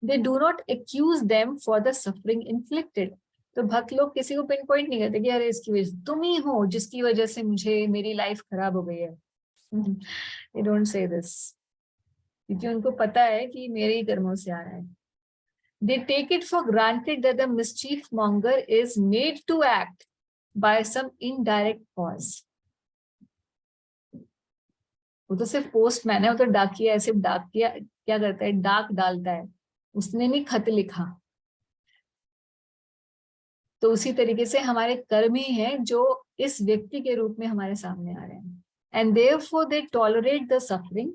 they do not accuse them for the suffering inflicted. तो भक्त लोग किसी को पिन पॉइंट नहीं करते कि अरे इसकी वजह तुम ही हो जिसकी वजह से मुझे मेरी लाइफ खराब हो गई है। They don't say this, क्योंकि उनको पता है कि मेरे ही कर्मों से आ रहा है। They take it for granted that the mischief monger is made to act by some indirect cause. वो तो सिर्फ पोस्टमैन है, वो तो डाकिया है, सिर्फ डाकिया क्या करता है, डाक डालता है, उसने नहीं खत लिखा। तो उसी तरीके से हमारे कर्म ही हैं जो इस व्यक्ति के रूप में हमारे सामने आ रहे हैं। And therefore they tolerate the suffering,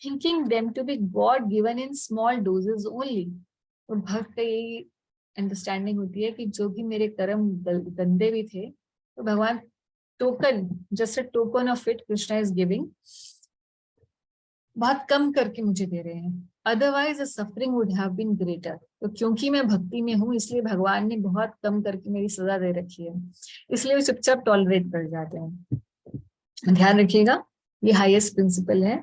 thinking them to be God given in small doses only. और भक्त का यही अंडरस्टैंडिंग होती है कि जो भी मेरे कर्म गंदे भी थे, तो भगवान token, just a token of it Krishna is giving, बहुत कम करके मुझे दे रहे हैं। Otherwise suffering would have been greater. तो क्योंकि मैं भक्ति में हूँ इसलिए भगवान ने बहुत कम करके मेरी सजा दे रखी है, इसलिए वो चुपचाप टॉलरेट कर जाते हैं। ध्यान रखिएगा, ये हाईएस्ट प्रिंसिपल है।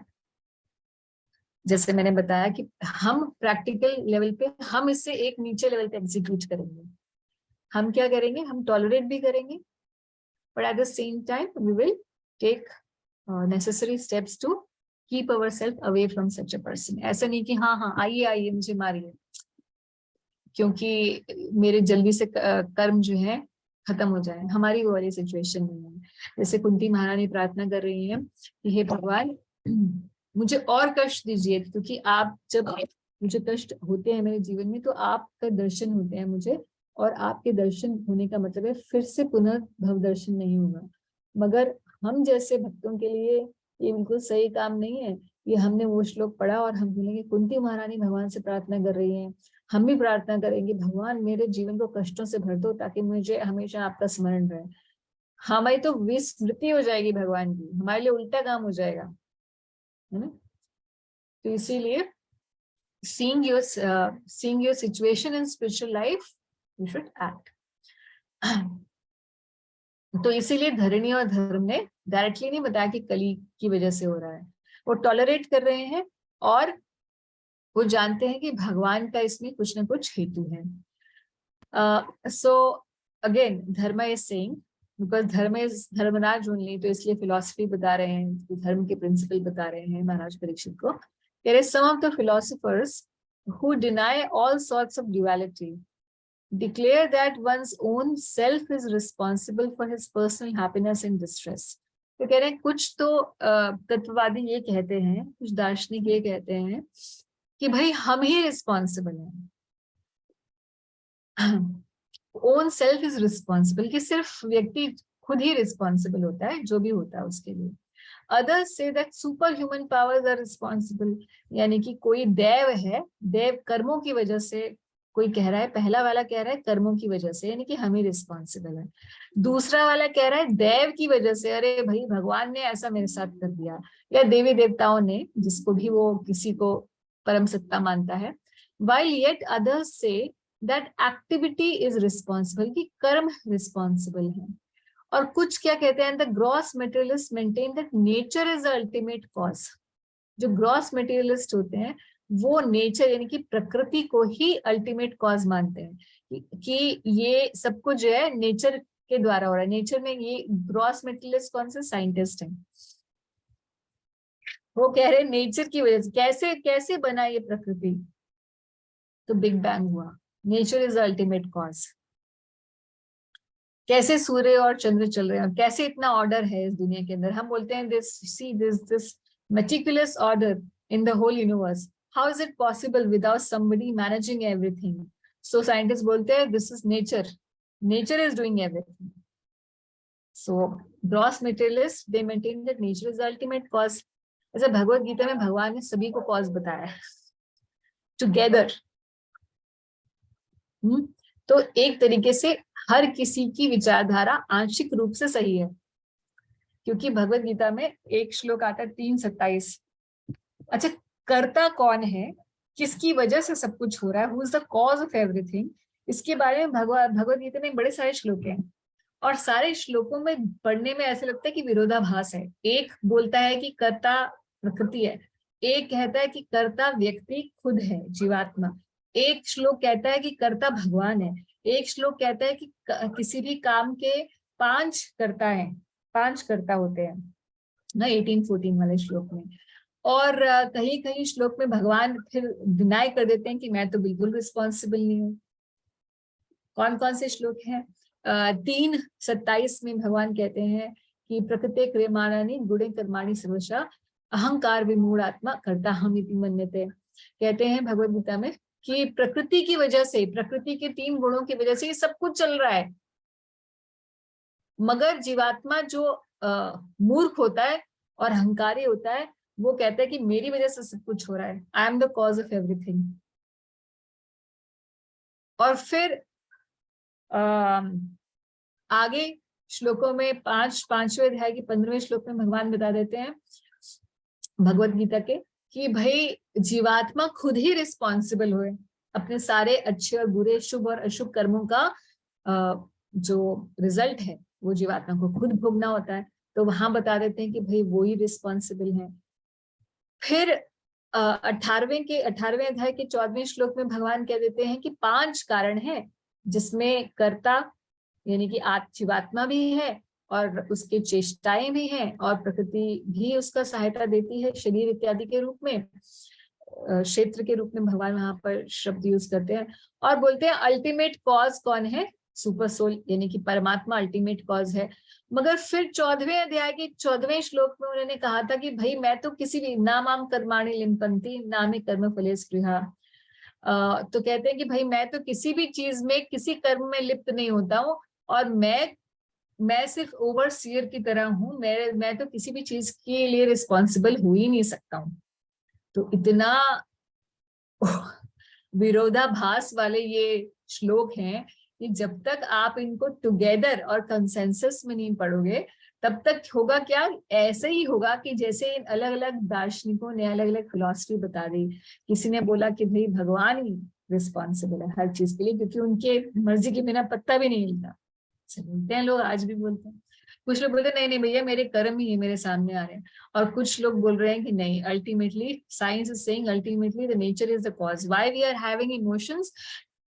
जैसे मैंने बताया कि हम प्रैक्टिकल लेवल पे हम इससे एक नीचे लेवल पे एग्जीक्यूट करेंगे। हम क्या करेंगे, हम टॉलरेट भी करेंगे, but at the same time we will take necessary steps to keep our self away from such a person. ऐसा नहीं कि हाँ हाँ आइए आइए मुझे मारिए, क्योंकि मेरे जल्दी से कर्म जो है खत्म हो जाए। हमारी वो वाली सिचुएशन नहीं है। जैसे कुंती महारानी प्रार्थना कर रही है कि हे भगवान मुझे और कष्ट दीजिए, क्योंकि आप जब मुझे कष्ट होते हैं मेरे जीवन में तो आपका दर्शन होते हैं मुझे, और आपके दर्शन होने का मतलब है फिर से पुनर्भव दर्शन नहीं होगा। मगर हम जैसे भक्तों के लिए ये बिल्कुल सही काम नहीं है। ये हमने वो श्लोक पढ़ा और हम बोलेंगे कुंती महारानी भगवान से प्रार्थना कर रही है, हम भी प्रार्थना करेंगे भगवान मेरे जीवन को कष्टों से भर दो ताकि मुझे हमेशा आपका स्मरण रहे। हमारी तो विस्मृति हो जाएगी भगवान की, हमारे लिए उल्टा काम हो जाएगा, है ना। तो इसीलिए seeing your situation in spiritual life you should act। तो इसीलिए धरणी और धर्म ने डायरेक्टली नहीं बताया कि कली की वजह से हो रहा है, वो टॉलरेट कर रहे हैं और वो जानते हैं कि भगवान का इसमें कुछ ना कुछ हेतु है। सो अगेन धर्म इज सेइंग, बिकॉज धर्म इज धर्मराज ओनली, तो इसलिए फिलॉसफी बता रहे हैं, धर्म के प्रिंसिपल बता रहे हैं महाराज परीक्षित को। There is some of the philosophers who deny all sorts of duality, declare that one's own self is responsible for his personal happiness and distress। तो कह रहे हैं कुछ तो तत्ववादी ये कहते हैं, कुछ दार्शनिक ये कहते हैं कि भाई हम ही रिस्पॉन्सिबल हैं, ओन सेल्फ इज रिस्पॉन्सिबल, कि सिर्फ व्यक्ति खुद ही रिस्पॉन्सिबल होता है जो भी होता है उसके लिए। Others say that superhuman powers are responsible, यानी कि कोई देव है, देव कर्मों की वजह से, कोई कह रहा है, पहला वाला कह रहा है कर्मों की वजह से, यानी कि हम ही रिस्पॉन्सिबल है। दूसरा वाला कह रहा है देव की वजह से, अरे भाई भगवान ने ऐसा मेरे साथ कर दिया, या देवी देवताओं ने, जिसको भी वो किसी को परम सत्ता मानता है। While yet others say that activity is responsible, कि कर्म रिस्पॉन्सिबल है। और कुछ क्या कहते हैं, the gross materialist maintain that nature is the ultimate cause. जो ग्रॉस मटेरियलिस्ट होते हैं वो नेचर यानी कि प्रकृति को ही अल्टीमेट कॉज मानते हैं कि ये सब कुछ जो है नेचर के द्वारा हो रहा है। नेचर में ये ग्रॉस मटेरियलिस्ट कौन से साइंटिस्ट हैं, वो कह रहे हैं नेचर की वजह से, कैसे कैसे बना ये प्रकृति, तो बिग बैंग हुआ, nature is the ultimate cause. कैसे सूर्य और चंद्र चल रहे हैं, कैसे इतना ऑर्डर है इस दुनिया के अंदर। हम बोलते हैं this meticulous order in the whole universe. How is it possible without somebody managing everything? So scientists बोलते हैं this is nature. Nature is doing everything. So gross materialists they maintain that nature is the ultimate cause. ऐसे भगवत गीता में भगवान ने सभी को कॉज बताया है टुगेदर। तो एक तरीके से हर किसी की विचारधारा आंशिक रूप से सही है, क्योंकि भगवत गीता में एक श्लोक आता है 3:27। अच्छा, कर्ता कौन है, किसकी वजह से सब कुछ हो रहा है, who is the cause of everything, इसके बारे में भगवत गीता में बड़े सारे श्लोक हैं। और सारे श्लोकों में पढ़ने में ऐसे लगता है कि विरोधाभास है। एक बोलता है कि कर्ता प्रकृति है, एक कहता है कि कर्ता व्यक्ति खुद है जीवात्मा, एक श्लोक कहता है कि कर्ता भगवान है, एक श्लोक कहता है कि किसी भी काम के 5 कर्ता हैं, 5 कर्ता होते हैं ना 18-14 वाले श्लोक में। और कहीं कहीं श्लोक में भगवान फिर डिनाई कर देते हैं कि मैं तो बिल्कुल रिस्पॉन्सिबल नहीं हूँ। कौन कौन से श्लोक हैं? 3:27 में भगवान कहते हैं कि प्रकृते क्रियमाणानि गुणे कर्माणि सर्वशः अहंकार विमूढ़ आत्मा कर्ता हम इति मन्यते। कहते हैं भगवद गीता में कि प्रकृति की वजह से, प्रकृति के 3 गुणों की वजह से ये सब कुछ चल रहा है, मगर जीवात्मा जो मूर्ख होता है और अहंकारी होता है वो कहता है कि मेरी वजह से सब कुछ हो रहा है, I am the cause of everything. और फिर आगे श्लोकों में 5वें अध्याय के 15वें श्लोक में भगवान बता देते हैं भगवत गीता के कि भाई जीवात्मा खुद ही रिस्पॉन्सिबल हुए अपने सारे अच्छे और बुरे, शुभ और अशुभ कर्मों का जो रिजल्ट है वो जीवात्मा को खुद भोगना होता है। तो वहां बता देते हैं कि भाई वो ही रिस्पॉन्सिबल है। फिर 18वें अध्याय के 14वें श्लोक में भगवान कह देते हैं कि 5 कारण हैं जिसमें कर्ता यानी कि जीवात्मा भी है और उसके चेष्टाएं भी हैं और प्रकृति भी उसका सहायता देती है शरीर इत्यादि के रूप में, क्षेत्र के रूप में भगवान वहां पर शब्द यूज करते हैं। और बोलते हैं अल्टीमेट कॉज कौन है, सुपर सोल यानी कि परमात्मा अल्टीमेट कॉज है। मगर फिर 14वें अध्याय के 14वें श्लोक में उन्होंने कहा था कि भाई मैं तो किसी भी ना माम कर्माणि लिम्पन्ति ना मे कर्म फले स्पृहा। तो कहते हैं कि भाई मैं तो किसी भी चीज में, किसी कर्म में लिप्त नहीं होता हूँ और मैं सिर्फ ओवरसीयर की तरह हूँ, मैं तो किसी भी चीज के लिए रिस्पॉन्सिबल हो ही नहीं सकता हूँ। तो इतना विरोधाभास वाले ये श्लोक हैं कि जब तक आप इनको टुगेदर और कंसेंसस में नहीं पढ़ोगे तब तक होगा क्या, ऐसे ही होगा कि जैसे इन अलग अलग दार्शनिकों ने अलग अलग फिलॉसफी बता दी। किसी ने बोला कि भाई भगवान ही रिस्पॉन्सिबल है हर चीज के लिए क्योंकि उनके मर्जी के बिना पत्ता भी नहीं हिलता। बोलते हैं लोग, आज भी बोलते हैं। कुछ लोग बोलते हैं नहीं नहीं भैया मेरे कर्म ही मेरे सामने आ रहे हैं। और कुछ लोग बोल रहे हैं कि नहीं, ultimately science is saying ultimately the nature is the cause why we are having emotions.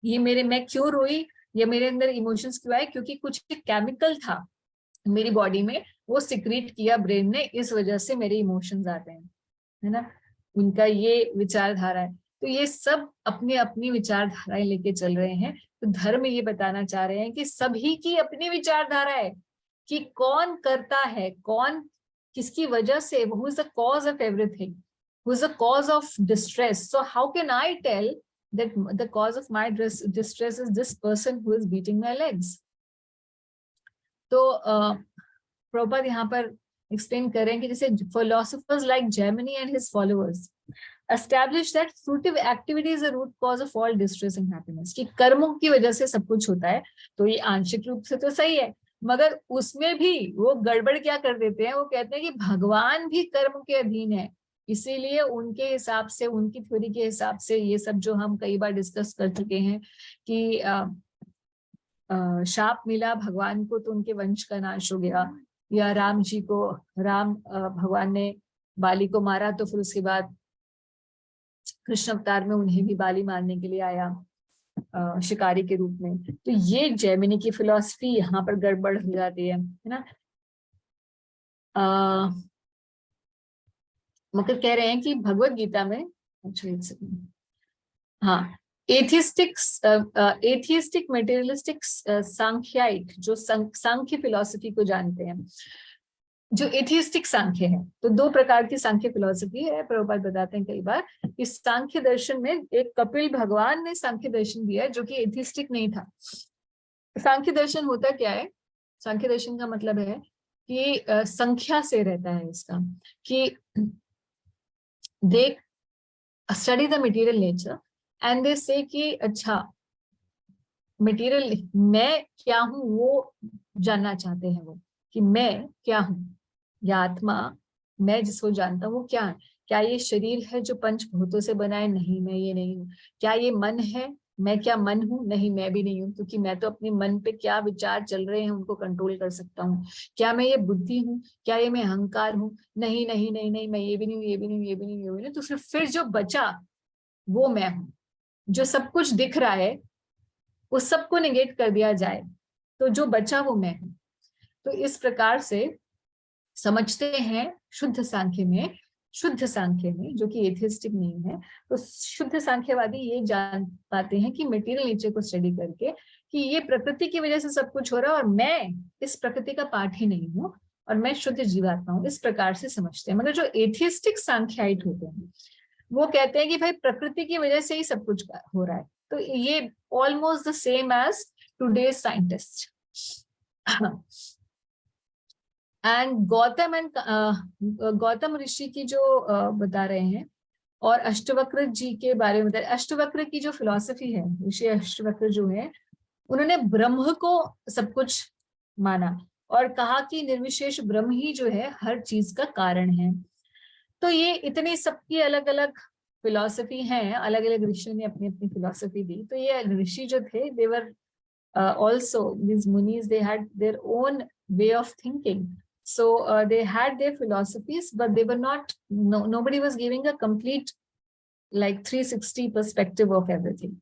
ये मैं क्यों रोई, ये मेरे अंदर इमोशंस क्यों आए, क्योंकि कुछ केमिकल था मेरी बॉडी में, वो सिक्रीट किया ब्रेन ने, इस वजह से मेरे इमोशंस आते हैं, है ना। उनका ये विचारधारा है। तो ये सब अपनी अपनी विचारधाराएं लेके चल रहे हैं। तो धर्म ये बताना चाह रहे हैं कि सभी की अपनी विचारधारा है कि कौन करता है, कौन किसकी वजह से, who is the cause of everything, who is the cause of distress. So how can I tell that the cause of my distress is this person who is beating my legs? तो प्रभुपाद यहाँ पर एक्सप्लेन कर रहे हैं कि जैसे philosophers like Gemini and his followers establish that fruitive activity is the root cause of all distress and happiness, कि कर्मों की वजह से सब कुछ होता है। तो ये आंशिक रूप से तो सही है, मगर उसमें भी वो गड़बड़ क्या कर देते हैं, वो कहते हैं कि भगवान भी कर्म के अधीन है, इसीलिए उनके हिसाब से, उनकी थ्योरी के हिसाब से ये सब जो हम कई बार डिस्कस कर चुके हैं कि शाप मिला भगवान को तो उनके वंश का नाश हो गया, या राम जी को, भगवान ने बाली को मारा तो फिर उसके बाद कृष्ण अवतार में उन्हें भी बाली मारने के लिए आया शिकारी के रूप में। तो ये जैमिनी की फिलॉसफी यहाँ पर गड़बड़ हो जाती है ना। मतलब कह रहे हैं कि भगवत गीता में, अच्छा एक सेकंड, हाँ, एथियस्टिक मेटेरियलिस्टिक सांख्याइट, जो सांख्य फिलॉसफी को जानते हैं, जो एथियस्टिक सांख्य है, तो दो प्रकार की सांख्य फिलॉसफी है। प्रभुपाद बताते हैं कई बार, इस सांख्य दर्शन में एक कपिल भगवान ने सांख्य दर्शन दिया जो कि एथियस्टिक नहीं था। सांख्य दर्शन होता क्या है? सांख्य दर्शन का मतलब है कि संख्या से रहता है इसका, कि they study the material nature and they से कि अच्छा मटेरियल मैं क्या हूं वो जानना चाहते हैं वो, कि मैं क्या हूं, या आत्मा, मैं जिसको जानता हूँ वो क्या है। क्या ये शरीर है जो पंचभूतों से बना है? नहीं, मैं ये नहीं हूँ। क्या ये मन है? मैं क्या मन हूँ? नहीं, मैं भी नहीं हूँ, क्योंकि मैं तो अपने मन पे क्या विचार चल रहे हैं उनको कंट्रोल कर सकता हूँ। क्या मैं ये बुद्धि हूँ? क्या ये मैं अहंकार हूँ? नहीं नहीं नहीं नहीं, मैं ये भी नहीं हूँ, ये भी नहीं हूँ, ये भी नहीं हूँ, ये भी नहीं। तो फिर जो बचा वो मैं हूँ। जो सब कुछ दिख रहा है उस सबको निगेट कर दिया जाए तो जो बचा वो मैं हूँ। तो इस प्रकार से समझते हैं शुद्ध सांख्य में, जो कि एथियस्टिक नहीं है, तो शुद्ध सांख्यवादी ये जान पाते हैं कि मटेरियल नेचर को स्टडी करके कि ये प्रकृति की वजह से सब कुछ हो रहा है और मैं इस प्रकृति का पार्ट ही नहीं हूँ और मैं शुद्ध जीवात्मा हूँ, इस प्रकार से समझते हैं। मगर जो एथियस्टिक सांख्याइट होते हैं वो कहते हैं कि भाई प्रकृति की वजह से ही सब कुछ हो रहा है। तो ये almost the same as today's scientist. And Gautam Rishi की जो बता रहे हैं, और अष्टवक्र जी के बारे में बता रहे। अष्टवक्र की जो फिलॉसफी है, ऋषि अष्टवक्र जो है, उन्होंने ब्रह्म को सब कुछ माना और कहा कि निर्विशेष ब्रह्म ही जो है हर चीज का कारण है। तो ये इतनी सबकी अलग अलग फिलॉसफी है, अलग अलग ऋषियों ने अपनी अपनी फिलॉसफी दी। तो ये ऋषि जो थे, देवर also these munis, they had their own way of thinking. So they had their philosophies, but they were not, nobody was giving a complete like 360 perspective of everything.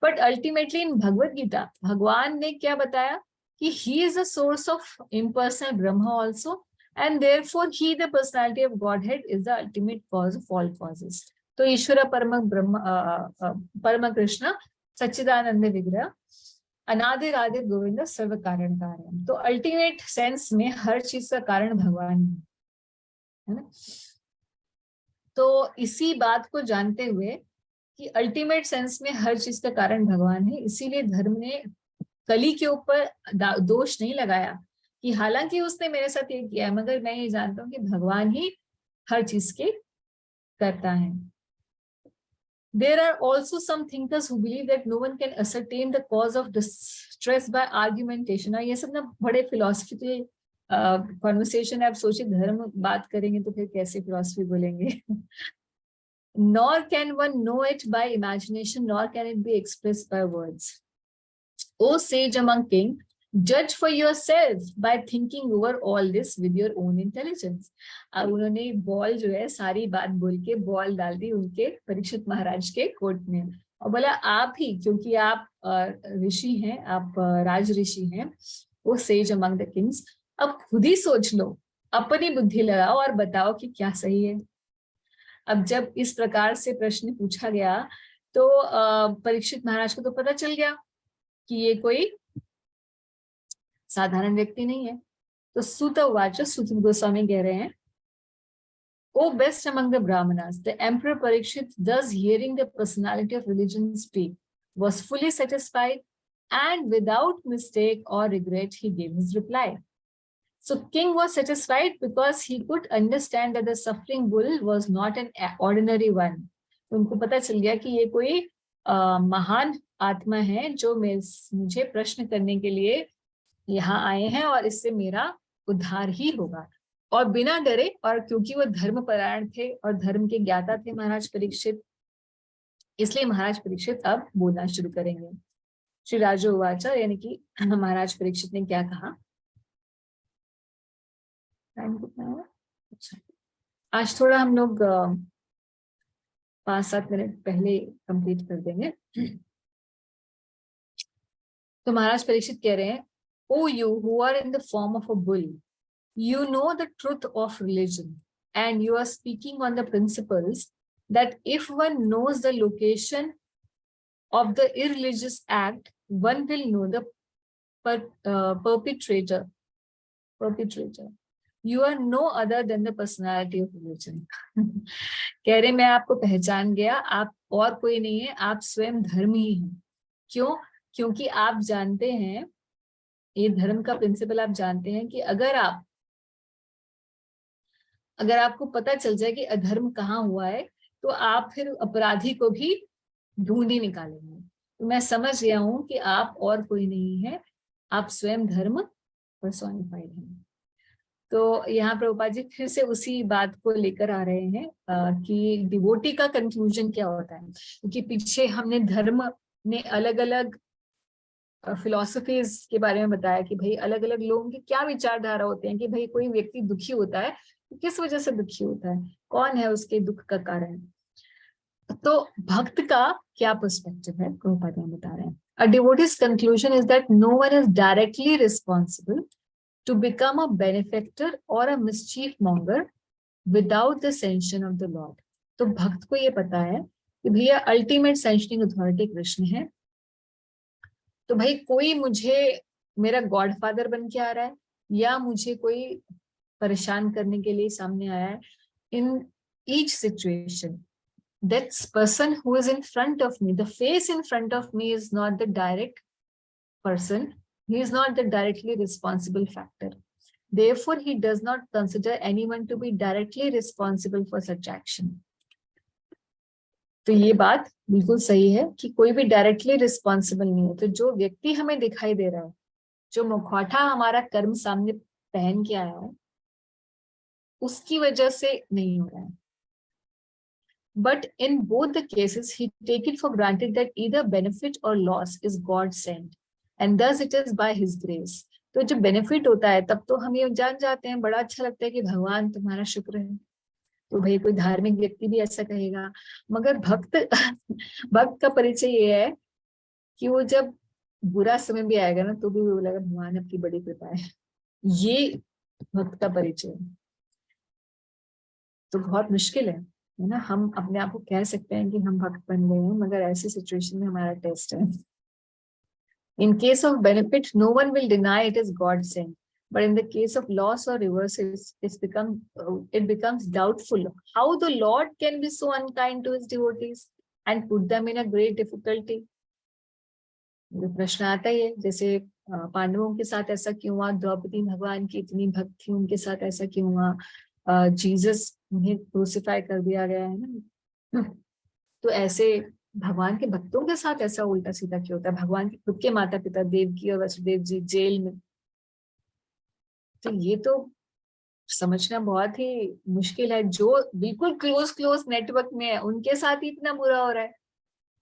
But ultimately in Bhagavad Gita, भगवान ने क्या बताया कि he is a source of impersonal Brahma also, and therefore he, the personality of Godhead, is the ultimate cause of all causes. तो ईश्वर परम कृष्ण सच्चिदानंद विग्रह अनादिर आदिर गोविंद सर्व कारण कारण। तो अल्टीमेट सेंस में हर चीज का कारण भगवान है ना। तो इसी बात को जानते हुए कि अल्टीमेट सेंस में हर चीज का कारण भगवान है, इसीलिए धर्म ने कली के ऊपर दोष नहीं लगाया कि हालांकि उसने मेरे साथ ये किया है, मगर मैं ये जानता हूँ कि भगवान ही हर चीज के करता है। There are also some thinkers who believe that no one can ascertain the cause of distress by argumentation. ये सब ना बड़े philosophical conversation है। आप सोचिए धर्म बात करेंगे तो फिर कैसे philosophy बोलेंगे। Nor can one know it by imagination, nor can it be expressed by words. O sage among kings, judge for yourself by thinking over all this with your own intelligence. अब उन्होंने बॉल जो है सारी बात बोल के बॉल डाल दी उनके परीक्षित महाराज के कोर्ट में और बोला आप ही, क्योंकि आप ऋषि हैं, आप राज ऋषि हैं, वो सेज अमंग द किंग्स, अब खुद ही सोच लो, अपनी बुद्धि लगाओ और बताओ कि क्या सही है। अब जब इस प्रकार से प्रश्न पूछा गया तो परीक्षित महाराज को तो पता चल गया कि ये कोई साधारण व्यक्ति नहीं है। तो सूत वाच, सूत गोस्वामी कह रहे हैं, O best among the Brahmanas, the Emperor Parikshit, thus hearing the personality of religion speak, was fully satisfied and without mistake or regret he gave his reply. So king was satisfied because he could understand that the suffering bull was not an ordinary one. उनको पता चल गया कि ये कोई महान आत्मा है जो मुझे प्रश्न करने के लिए यहाँ आए हैं और इससे मेरा उद्धार ही होगा। और बिना डरे, और क्योंकि वो धर्मपरायण थे और धर्म के ज्ञाता थे महाराज परीक्षित, इसलिए महाराज परीक्षित अब बोलना शुरू करेंगे। श्री राजोवाचा, यानी कि महाराज परीक्षित ने क्या कहा। टाइम कितना है? अच्छा, आज थोड़ा हम लोग 5-7 मिनट पहले कंप्लीट कर देंगे। तो महाराज परीक्षित कह रहे हैं, O you who are in the form of a bull, you know the truth of religion and you are speaking on the principles that if one knows the location of the irreligious act, one will know the perpetrator. You are no other than the personality of religion. कह रहे मैं आपको पहचान गया, आप और कोई नहीं है, आप स्वयं धर्म ही हैं। क्यों? क्योंकि आप जानते हैं, ये धर्म का प्रिंसिपल आप जानते हैं कि अगर आपको पता चल जाए कि अधर्म कहाँ हुआ है, तो आप फिर अपराधी को भी ढूंढ ही निकालेंगे। तो मैं समझ गया हूं कि आप और कोई नहीं है, आप स्वयं धर्म पर्सोनिफाइड हैं। तो यहाँ प्रभुपाद जी फिर से उसी बात को लेकर आ रहे हैं कि डिवोटी का कंक्लूजन क्या होता है, क्योंकि पीछे हमने धर्म ने अलग अलग फिलोसफीज के बारे में बताया कि भाई अलग अलग लोगों की क्या विचारधारा होते हैं, कि भाई कोई व्यक्ति दुखी होता है तो किस वजह से दुखी होता है, कौन है उसके दुख का कारण। तो भक्त का क्या पर्सपेक्टिव है, प्रभुपाद बता रहे हैं। A devotee's conclusion is that no one is directly responsible to become a benefactor or a mischief monger without the sanction of the Lord. तो भक्त को ये पता है कि भैया अल्टीमेट सैंक्शनिंग अथॉरिटी कृष्ण है। तो भाई कोई मुझे मेरा गॉडफादर बन के आ रहा है या मुझे कोई परेशान करने के लिए सामने आया है, in each situation that person who is in front of me, the face in front of me is not the direct person. He is not the directly responsible factor. Therefore, he does not consider anyone to be directly responsible for such action. तो ये बात बिल्कुल सही है कि कोई भी डायरेक्टली रिस्पॉन्सिबल नहीं है। तो जो व्यक्ति हमें दिखाई दे रहा है, जो मुखौटा हमारा कर्म सामने पहन के आया है, उसकी वजह से नहीं हो रहा है। But in both the cases, he take it for granted that either benefit or loss is God sent, and thus it is by His grace. तो जब बेनिफिट होता है तब तो हम ये जान जाते हैं, बड़ा अच्छा लगता है कि भगवान तुम्हारा शुक्र है। तो भाई कोई धार्मिक व्यक्ति भी ऐसा कहेगा, मगर भक्त का परिचय ये है कि वो जब बुरा समय भी आएगा ना, तो भी वो बोलेगा भगवान आपकी बड़ी कृपा है। ये भक्त का परिचय है। तो बहुत मुश्किल है ना, हम अपने आप को कह सकते हैं कि हम भक्त बन गए हैं, मगर ऐसी सिचुएशन में हमारा टेस्ट है। In case of benefit, no one will deny it is God sent. But in the case of loss or reverse, it becomes doubtful how the Lord can be so unkind to His devotees and put them in a great difficulty. प्रश्न आता ही है, जैसे पांडवों के साथ ऐसा क्यों हुआ, द्रौपदी भगवान की इतनी भक्त थी, उनके साथ ऐसा क्यों हुआ, जीसस उन्हें क्रूसिफाई कर दिया गया है ना। तो ऐसे भगवान के भक्तों के साथ ऐसा उल्टा सीधा क्यों होता है, भगवान के खुद के माता पिता देवकी और वसुदेव जी जेल में। तो ये तो समझना बहुत ही मुश्किल है। जो बिल्कुल क्लोज नेटवर्क में है उनके साथ ही इतना बुरा हो रहा है,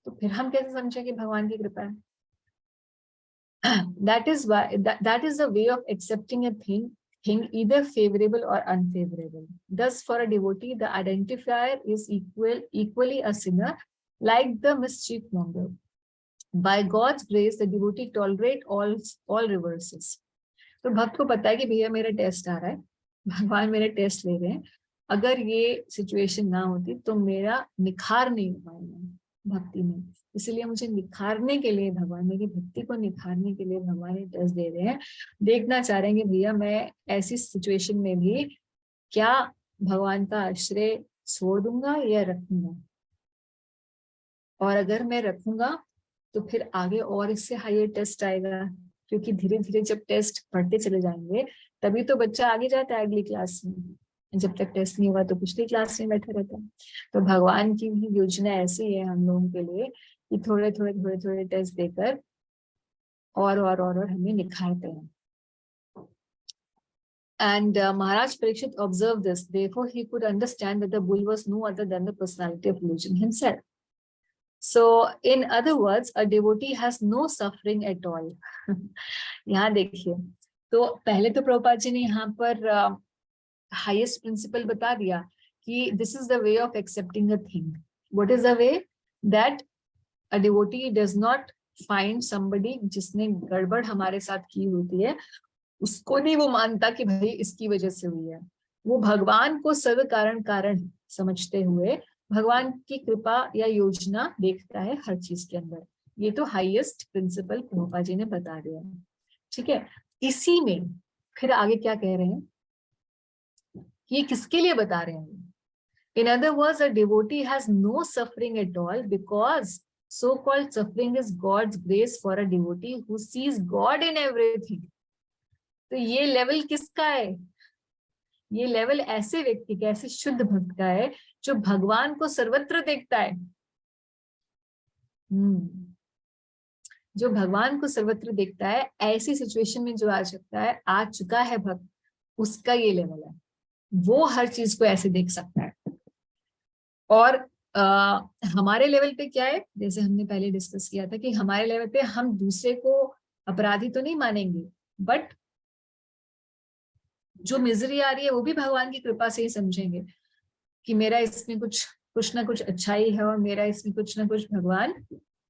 तो फिर हम कैसे समझे कि भगवान की कृपा है। that is the way of accepting a thing either favorable or unfavorable. Thus, for a devotee, the identifier is equally a sinner, like the mischief monger. By God's grace, the devotee tolerate all reverses. तो भक्त को पता है कि भैया मेरा टेस्ट आ रहा है, भगवान मेरे टेस्ट ले रहे हैं, अगर ये सिचुएशन ना होती तो मेरा निखार नहीं हो पाएगा भक्ति में। इसलिए मुझे निखारने के लिए भगवान, मेरी भक्ति को निखारने के लिए भगवान ये टेस्ट दे रहे हैं, देखना चाह रहे हैं कि भैया मैं ऐसी सिचुएशन में भी क्या भगवान का आश्रय छोड़ दूंगा या रखूंगा, और अगर मैं रखूंगा तो फिर आगे और इससे हायर टेस्ट आएगा, क्योंकि धीरे धीरे जब टेस्ट बढ़ते चले जाएंगे तभी तो बच्चा आगे जाता है अगली क्लास में। जब तक टेस्ट नहीं हुआ तो पिछली क्लास में बैठा रहता है। तो भगवान की भी योजना ऐसी है हम लोगों के लिए कि थोड़े थोड़े टेस्ट देकर और हमें निखारते हैं। And Maharaj Parikshit observed this. Therefore, he could understand that the bull was no other than the personality of religion himself. So, in other words, a devotee has no suffering at all. यहाँ देखिए, तो पहले तो प्रभुपाद जी ने यहाँ पर हाईएस्ट प्रिंसिपल बता दिया कि this is the way of accepting a thing. What is the way? That a devotee does not find somebody जिसने गड़बड़ हमारे साथ की होती है, उसको नहीं वो मानता कि भाई इसकी वजह से हुई है। वो भगवान को सर्व कारण समझते हुए भगवान की कृपा या योजना देखता है हर चीज के अंदर। ये तो हाईएस्ट प्रिंसिपल प्रभुपाद जी ने बता दिया है, ठीक है। इसी में फिर आगे क्या कह रहे हैं, ये किसके लिए बता रहे हैं? In other words, a devotee has no suffering at all because so-called suffering is God's grace for a devotee who sees God in everything. तो ये लेवल किसका है? ये लेवल ऐसे व्यक्ति का, ऐसे शुद्ध भक्त का है जो भगवान को सर्वत्र देखता है। जो भगवान को सर्वत्र देखता है, ऐसी सिचुएशन में जो आ सकता है, आ चुका है भक्त, उसका ये लेवल है। वो हर चीज को ऐसे देख सकता है। और हमारे लेवल पे क्या है, जैसे हमने पहले डिस्कस किया था कि हमारे लेवल पे हम दूसरे को अपराधी तो नहीं मानेंगे, बट जो मिजरी आ रही है वो भी भगवान की कृपा से ही समझेंगे कि मेरा इसमें कुछ ना कुछ अच्छाई है और मेरा इसमें कुछ ना कुछ भगवान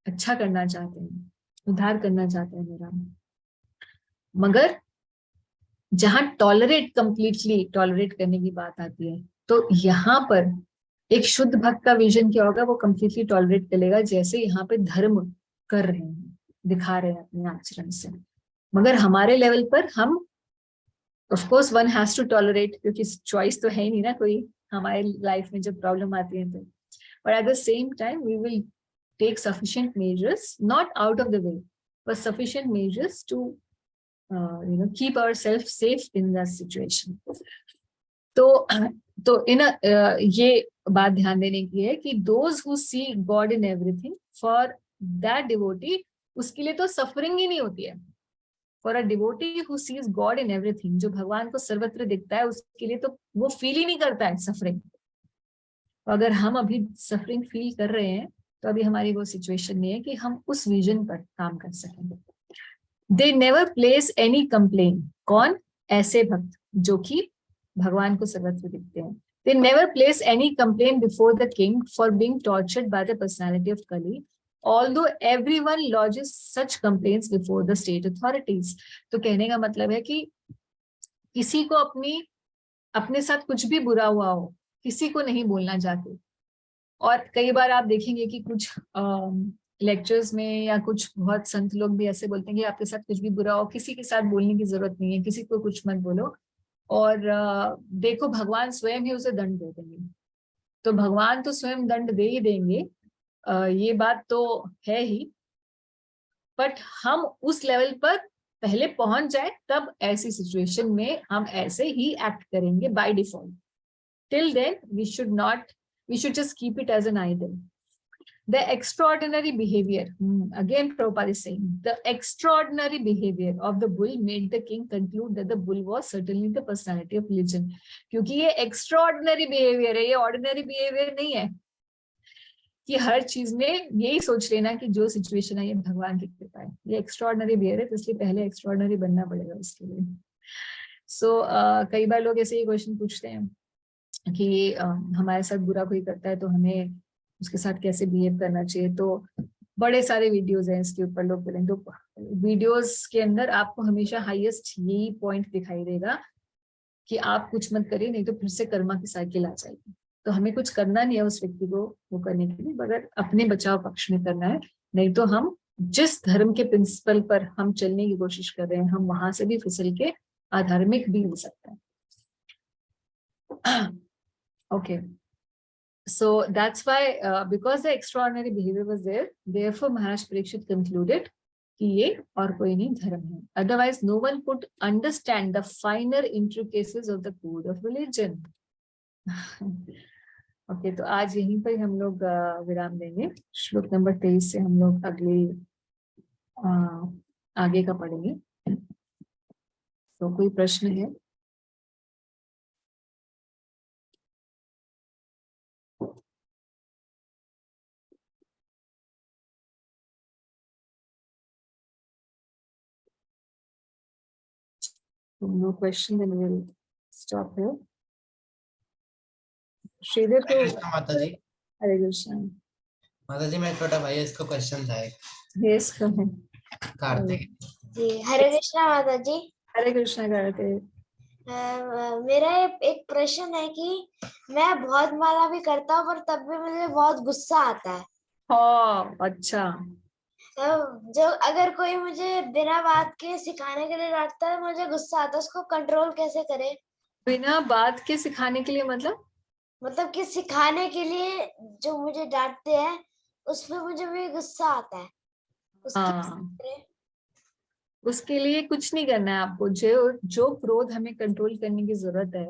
अच्छा करना चाहते हैं, उद्धार करना चाहते हैं मेरा। मगर जहां कंप्लीटली टॉलरेट करने की बात आती है, तो यहाँ पर एक शुद्ध भक्त का विजन क्या होगा, वो कंप्लीटली टॉलरेट करेगा, जैसे यहाँ पे धर्म कर रहे हैं, दिखा रहे हैं अपने आचरण से। मगर हमारे लेवल पर हम of course one has to tolerate, क्योंकि चॉइस तो है ही नहीं ना कोई हमारे लाइफ में जब प्रॉब्लम आती है तो। But at the same time we will take sufficient measures, not out of the way, but sufficient measures to keep ourselves safe in that situation. तो ये बात ध्यान देने की है कि those who see God in everything, for that devotee, उसके लिए तो सफरिंग ही नहीं होती है। For a devotee who sees God in everything, जो भगवान को सर्वत्र दिखता है, उसके लिए तो वो फील ही नहीं करता है सफरिंग। अगर हम अभी सफरिंग फील कर रहे हैं, तो अभी हमारी वो सिचुएशन नहीं है कि हम उस विजन पर काम कर सकेंगे। They never place any complaint. कौन? ऐसे भक्त जो कि भगवान को सर्वत्र दिखते हैं। They never place any complaint before the king for being tortured by the personality of Kali, although everyone lodges such complaints before the state authorities. तो कहने का मतलब है कि किसी को अपने साथ कुछ भी बुरा हुआ हो, किसी को नहीं बोलना चाहते। और कई बार आप देखेंगे कि कुछ लेक्चर्स में या कुछ बहुत संत लोग भी ऐसे बोलते हैं कि आपके साथ कुछ भी बुरा हो, किसी के साथ बोलने की जरूरत नहीं है, किसी को कुछ मत बोलो, और देखो भगवान स्वयं ही उसे दंड दे देंगे। तो भगवान तो स्वयं दंड दे ही देंगे, ये बात तो है ही, बट हम उस लेवल पर पहले पहुंच जाए, तब ऐसी सिचुएशन में हम ऐसे ही एक्ट करेंगे by default. Till then we should just keep it as an idol. The extraordinary behavior, again Prabhupada is saying, the extraordinary behavior of the bull made the king conclude that the bull was certainly the personality of religion. क्योंकि ये extraordinary behavior है, ये ordinary behavior नहीं है कि हर चीज में यही सोच लेना कि जो सिचुएशन है ये भगवान की कृपा है। ये extraordinary behavior है, इसलिए पहले extraordinary बनना पड़ेगा उसके लिए। So कई बार लोग ऐसे ही क्वेश्चन पूछते हैं कि हमारे साथ बुरा कोई करता है तो हमें उसके साथ कैसे बिहेव करना चाहिए। तो बड़े सारे वीडियोस हैं इसके ऊपर, लोग बोलेंगे। तो वीडियोस के अंदर आपको हमेशा हाईएस्ट यही पॉइंट दिखाई देगा कि आप कुछ मत करिए, नहीं तो फिर से कर्मा की साइकिल आ जाएगी। तो हमें कुछ करना नहीं है उस व्यक्ति को वो करने के लिए, मगर अपने बचाव पक्ष में करना है। नहीं तो हम जिस धर्म के प्रिंसिपल पर हम चलने की कोशिश कर रहे हैं, हम वहां से भी फिसल के अधार्मिक भी हो सकते हैं। Okay, so that's why because the extraordinary behavior was there, therefore Maharaj Parikshit concluded कि ये और कोई नहीं धर्म है। Otherwise no one could understand the finer intricacies of the code of religion. Okay, तो आज यहीं पर हम लोग विराम देंगे। श्लोक नंबर 23 से हम लोग अगले आगे का पढ़ेंगे। तो कोई प्रश्न है? No question, then we'll stop here. Shridhar तो माता जी। हरे कृष्ण माता जी, मेरा छोटा भाई है, इसको क्वेश्चन था एक। यस कमेंट कार्तिक जी। हरे कृष्णा माता जी। हरे कृष्ण कार्तिक। मेरा एक प्रश्न है कि मैं बहुत माला भी करता हूँ पर तब भी मुझे बहुत गुस्सा आता है। हाँ, अच्छा। तो जो अगर कोई मुझे बिना बात के सिखाने के लिए डांटता है, मुझे गुस्सा आता है, उसको कंट्रोल कैसे करे? बिना बात के सिखाने के लिए मतलब कि सिखाने के लिए जो मुझे डांटते हैं उसमें मुझे भी गुस्सा आता है, उसके हाँ, उसके लिए कुछ नहीं करना है आपको। जो जो क्रोध हमें कंट्रोल करने की जरूरत है,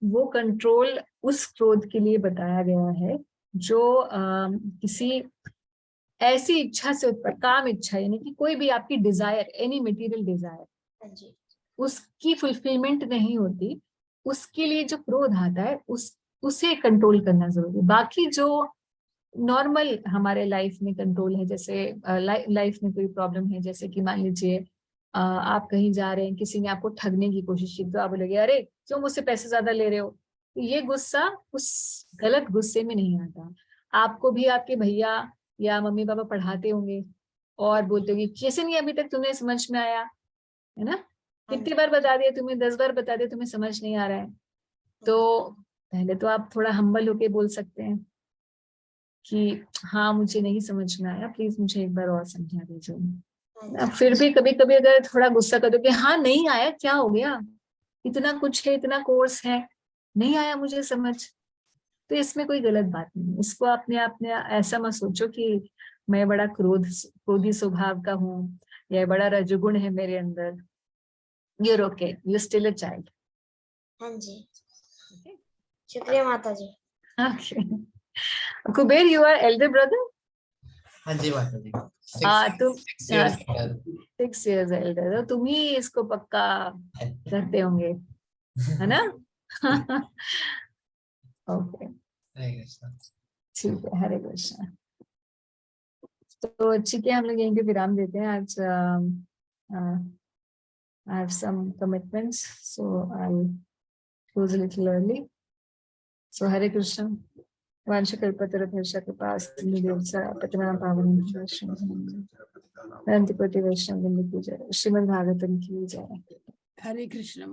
वो कंट्रोल उस क्रोध के लिए बताया गया है जो किसी ऐसी इच्छा से उत्पन्न, काम इच्छा, यानी कि कोई भी आपकी डिजायर, एनी मटेरियल डिजायर, हाँ जी, उसकी फुलफिलमेंट नहीं होती, उसके लिए जो क्रोध आता है उसे कंट्रोल करना जरूरी है। बाकी जो नॉर्मल हमारे लाइफ में कंट्रोल है, जैसे लाइफ में कोई प्रॉब्लम है, जैसे कि मान लीजिए आप कहीं जा रहे हैं, किसी ने आपको ठगने की कोशिश की, तो आप बोलेंगे अरे क्यों मुझसे पैसे ज्यादा ले रहे हो। तो ये गुस्सा उस गलत गुस्से में नहीं आता। आपको भी आपके भैया या मम्मी पापा पढ़ाते होंगे और बोलते होंगे कैसे नहीं अभी तक तुम्हें समझ में आया, है ना, हाँ कितनी जी, बार बता दिया तुम्हें, 10 बार बता दिया, तुम्हें समझ नहीं आ रहा है। तो पहले तो आप थोड़ा हम्बल होके बोल सकते हैं कि हाँ मुझे नहीं समझ में आया, प्लीज मुझे एक बार और समझा दीजिए। हाँ अब जी, फिर भी कभी कभी अगर थोड़ा गुस्सा कर दो कि हाँ नहीं आया, क्या हो गया, इतना कुछ है, इतना कोर्स है, नहीं आया मुझे समझ, तो इसमें कोई गलत बात नहीं है। इसको अपने आप में ऐसा मत सोचो कि मैं बड़ा क्रोधी स्वभाव का हूँ या बड़ा रजोगुण है मेरे अंदर। You're okay, you still a child. हाँ जी, शुक्रिया माता जी। Kuber, you are elder brother? हाँ जी माता जी, तुम 6 years older। 6 years एल्डर हो, तुम ही इसको पक्का करते होंगे, है ना? ओके, हरे कृष्णा। ठीक है, हरे कृष्णा। तो ठीक है, हम लोग यहीं पे विराम देते हैं आज। I have some commitments, so I'll close a little early. So Hare Krishna. Vanshakalpatarabhasha Kripasindhudevsa Patanam Pavanam Anantipati Vaishnava Vrinda ki jai. Srimad Bhagavatam ki jai. Hare Krishna.